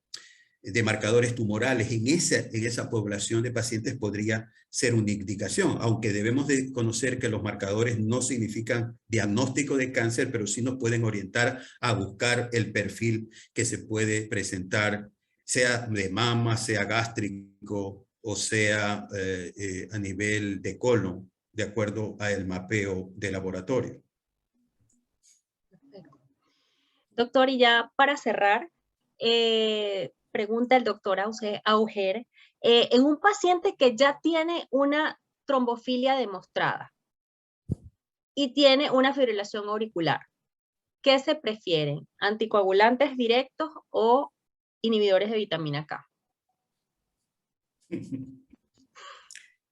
marcadores tumorales en esa población de pacientes podría ser una indicación, aunque debemos de conocer que los marcadores no significan diagnóstico de cáncer, pero sí nos pueden orientar a buscar el perfil que se puede presentar, sea de mama, sea gástrico o sea a nivel de colon, de acuerdo al mapeo de laboratorio. Perfecto. Doctor, y ya para cerrar, pregunta el doctor Auger, en un paciente que ya tiene una trombofilia demostrada y tiene una fibrilación auricular, ¿qué se prefieren? ¿Anticoagulantes directos o inhibidores de vitamina K?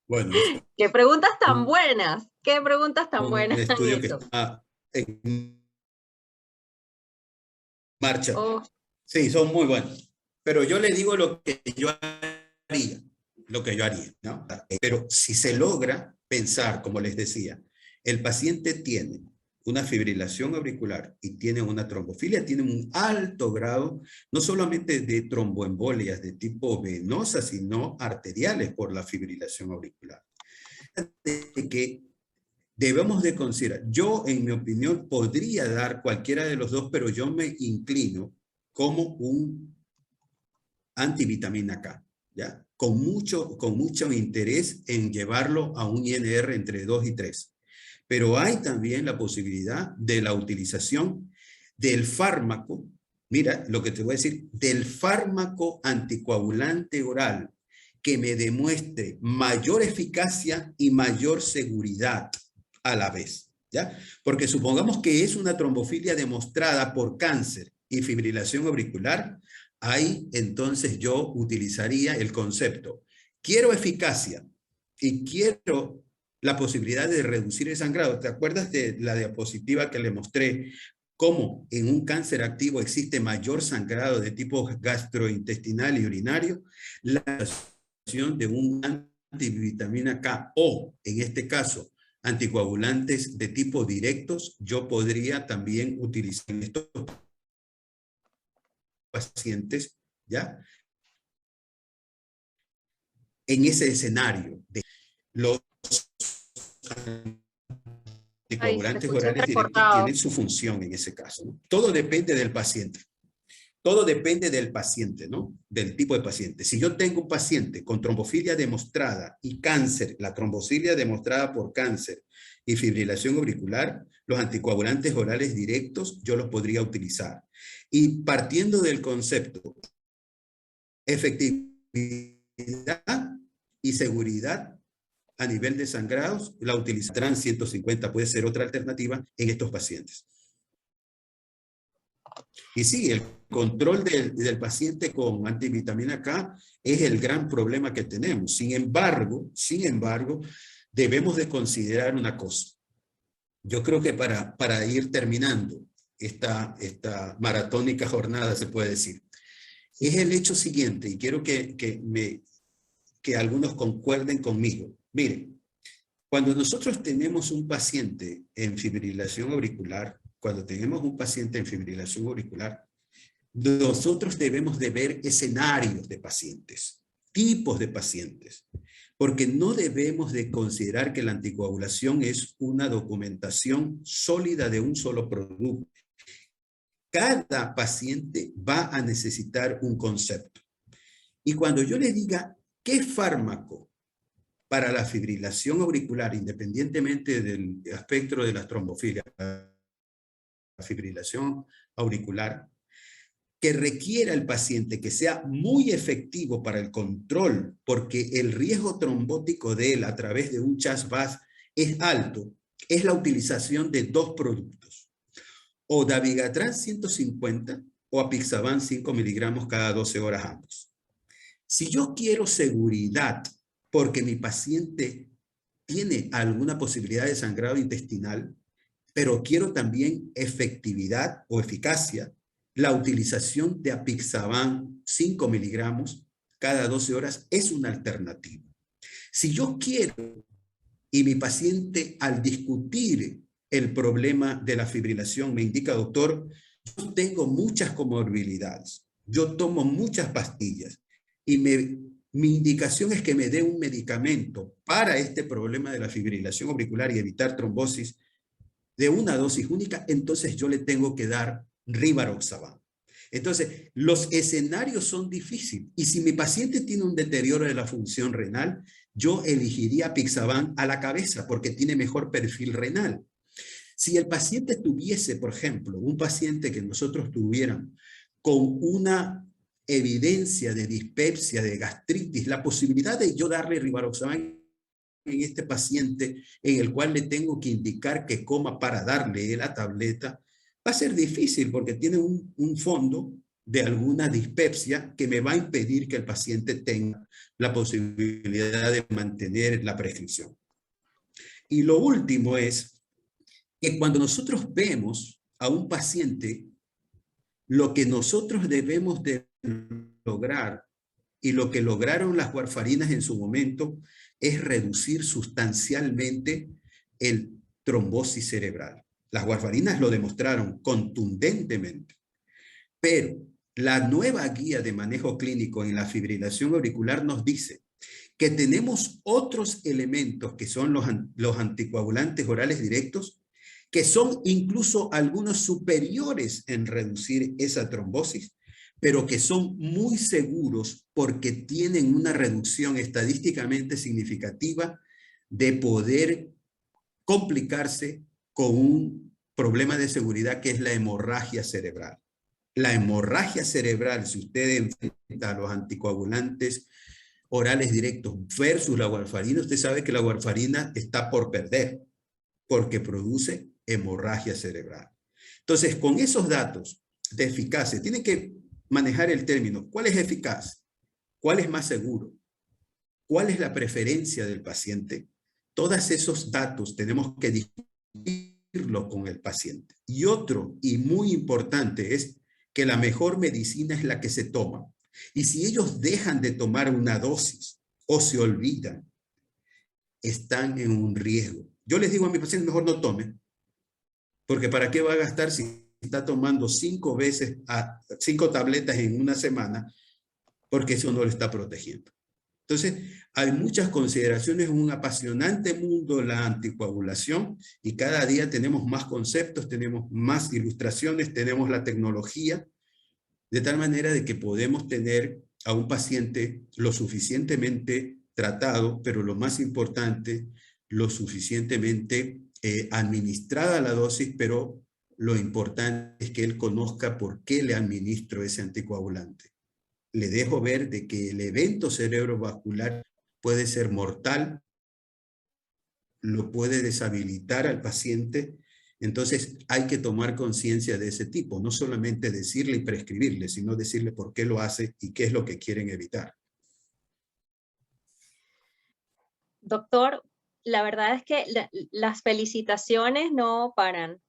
Bueno, ¡Qué preguntas tan buenas! ¡Qué preguntas tan un buenas, estudio que Nieto! está en marcha. Oh, Sí, son muy buenos. Pero yo le digo lo que yo haría, ¿no? Pero si se logra pensar, como les decía, el paciente tiene una fibrilación auricular y tiene una trombofilia, tiene un alto grado, no solamente de tromboembolias de tipo venosa, sino arteriales por la fibrilación auricular. De que debemos de considerar, yo en mi opinión podría dar cualquiera de los dos, pero yo me inclino como un antivitamina K, ¿ya? Con mucho interés en llevarlo a un INR entre 2 y 3. Pero hay también la posibilidad de la utilización del fármaco, mira lo que te voy a decir, del fármaco anticoagulante oral que me demuestre mayor eficacia y mayor seguridad a la vez, ¿ya? Porque supongamos que es una trombofilia demostrada por cáncer y fibrilación auricular, ahí entonces yo utilizaría el concepto, quiero eficacia y quiero la posibilidad de reducir el sangrado. ¿Te acuerdas de la diapositiva que le mostré? Cómo en un cáncer activo existe mayor sangrado de tipo gastrointestinal y urinario. La acción de un antivitamina K o, en este caso, anticoagulantes de tipo directos, yo podría también utilizar en estos pacientes, ¿ya? En ese escenario de los ay, se anticoagulantes escucha orales directos entrecortado. tienen su función en ese caso, ¿no? Todo depende del paciente. Todo depende del paciente, ¿no? Del tipo de paciente. Si yo tengo un paciente con trombofilia demostrada y cáncer, la trombofilia demostrada por cáncer y fibrilación auricular, los anticoagulantes orales directos yo los podría utilizar. Y partiendo del concepto efectividad y seguridad a nivel de sangrados, la utilización 150 puede ser otra alternativa en estos pacientes. Y sí, el control del paciente con antivitamina K es el gran problema que tenemos. Sin embargo, debemos de considerar una cosa. Yo creo que para ir terminando esta maratónica jornada, se puede decir, es el hecho siguiente, y quiero que algunos concuerden conmigo. Miren, cuando nosotros tenemos un paciente en fibrilación auricular, nosotros debemos de ver escenarios de pacientes, tipos de pacientes, porque no debemos de considerar que la anticoagulación es una documentación sólida de un solo producto. Cada paciente va a necesitar un concepto. Y cuando yo le diga qué fármaco para la fibrilación auricular, independientemente del espectro de las trombofilias, la fibrilación auricular, que requiera el paciente que sea muy efectivo para el control, porque el riesgo trombótico de él a través de un CHAS-VAS es alto, es la utilización de dos productos, o Dabigatran 150 o Apixaban 5 miligramos cada 12 horas ambos. Si yo quiero seguridad porque mi paciente tiene alguna posibilidad de sangrado intestinal, pero quiero también efectividad o eficacia, la utilización de Apixaban 5 miligramos cada 12 horas es una alternativa. Si yo quiero y mi paciente al discutir el problema de la fibrilación me indica, doctor, yo tengo muchas comorbilidades, yo tomo muchas pastillas y mi indicación es que me dé un medicamento para este problema de la fibrilación auricular y evitar trombosis de una dosis única, entonces yo le tengo que dar Rivaroxaban. Entonces, los escenarios son difíciles. Y si mi paciente tiene un deterioro de la función renal, yo elegiría Apixaban a la cabeza porque tiene mejor perfil renal. Si el paciente tuviese, por ejemplo, un paciente que nosotros tuviéramos con una evidencia de dispepsia, de gastritis, la posibilidad de yo darle Rivaroxaban en este paciente en el cual le tengo que indicar que coma para darle la tableta, va a ser difícil porque tiene un fondo de alguna dispepsia que me va a impedir que el paciente tenga la posibilidad de mantener la prescripción. Y lo último es que cuando nosotros vemos a un paciente, lo que nosotros debemos de lograr y lo que lograron las warfarinas en su momento es reducir sustancialmente el trombosis cerebral. Las warfarinas lo demostraron contundentemente, pero la nueva guía de manejo clínico en la fibrilación auricular nos dice que tenemos otros elementos que son los anticoagulantes orales directos, que son incluso algunos superiores en reducir esa trombosis, pero que son muy seguros porque tienen una reducción estadísticamente significativa de poder complicarse con un problema de seguridad que es la hemorragia cerebral. La hemorragia cerebral, si usted enfrenta a los anticoagulantes orales directos versus la warfarina, usted sabe que la warfarina está por perder porque produce hemorragia cerebral. Entonces, con esos datos de eficacia, tienen que manejar el término, ¿cuál es eficaz? ¿Cuál es más seguro? ¿Cuál es la preferencia del paciente? Todos esos datos tenemos que discutirlos con el paciente. Y otro, y muy importante, es que la mejor medicina es la que se toma. Y si ellos dejan de tomar una dosis o se olvidan, están en un riesgo. Yo les digo a mi paciente, mejor no tome, porque ¿para qué va a gastar si está tomando 5 tabletas en una semana? Porque eso no lo está protegiendo. Entonces, hay muchas consideraciones, un apasionante mundo la anticoagulación y cada día tenemos más conceptos, tenemos más ilustraciones, tenemos la tecnología, de tal manera de que podemos tener a un paciente lo suficientemente tratado, pero lo más importante, lo suficientemente administrada la dosis, pero lo importante es que él conozca por qué le administro ese anticoagulante. Le dejo ver de que el evento cerebrovascular puede ser mortal, lo puede deshabilitar al paciente. Entonces hay que tomar conciencia de ese tipo, no solamente decirle y prescribirle, sino decirle por qué lo hace y qué es lo que quieren evitar. Doctor, la verdad es que las felicitaciones no paran.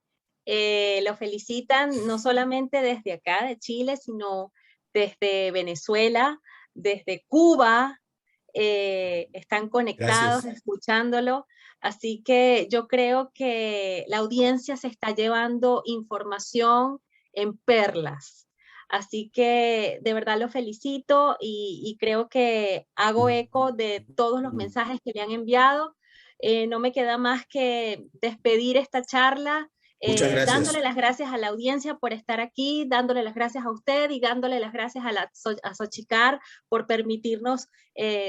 Lo felicitan no solamente desde acá, de Chile, sino desde Venezuela, desde Cuba, están conectados, Gracias. escuchándolo. Así que yo creo que la audiencia se está llevando información en perlas. Así que de verdad lo felicito y creo que hago eco de todos los mensajes que le han enviado. No me queda más que despedir esta charla Muchas dándole gracias. las gracias a la audiencia por estar aquí, dándole las gracias a usted y dándole las gracias a Sochicar por permitirnos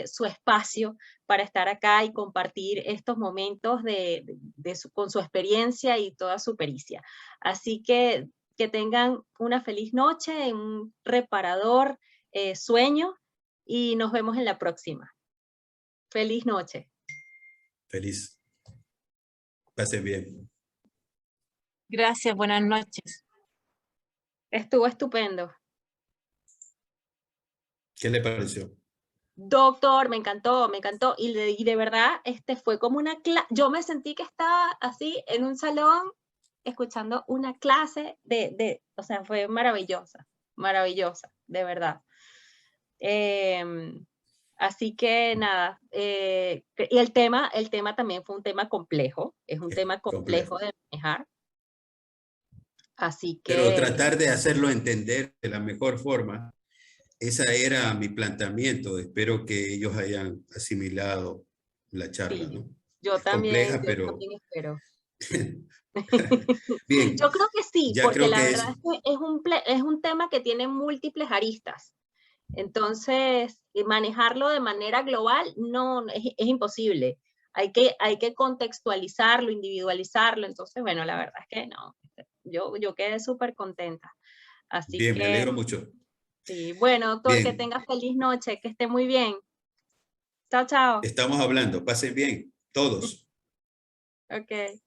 su espacio para estar acá y compartir estos momentos con su experiencia y toda su pericia. Así que tengan una feliz noche, un reparador sueño y nos vemos en la próxima. Feliz noche. Feliz. Pase bien. Gracias, buenas noches. Estuvo estupendo. ¿Qué le pareció? Doctor, me encantó, me encantó. Y de verdad, fue como una clase. Yo me sentí que estaba así en un salón escuchando una clase o sea, fue maravillosa, maravillosa, de verdad. Así que nada, y el tema también fue un tema complejo, es un tema complejo Complejo. de manejar. Así Pero que tratar de hacerlo entender de la mejor forma, esa era mi planteamiento. Espero que ellos hayan asimilado la charla, sí, ¿no? yo Es compleja, también pero espero. bien, Yo creo que sí, ya porque creo la que verdad es es que es un tema que tiene múltiples aristas. Entonces, manejarlo de manera global no es imposible. Hay que contextualizarlo, individualizarlo. Entonces, bueno, la verdad es que no. Yo quedé súper contenta. Así bien, me que, alegro mucho. sí. Bueno, doctor, que Bien, tenga feliz noche, que esté muy bien. Chao, chao. estamos hablando, pasen bien, todos. Ok.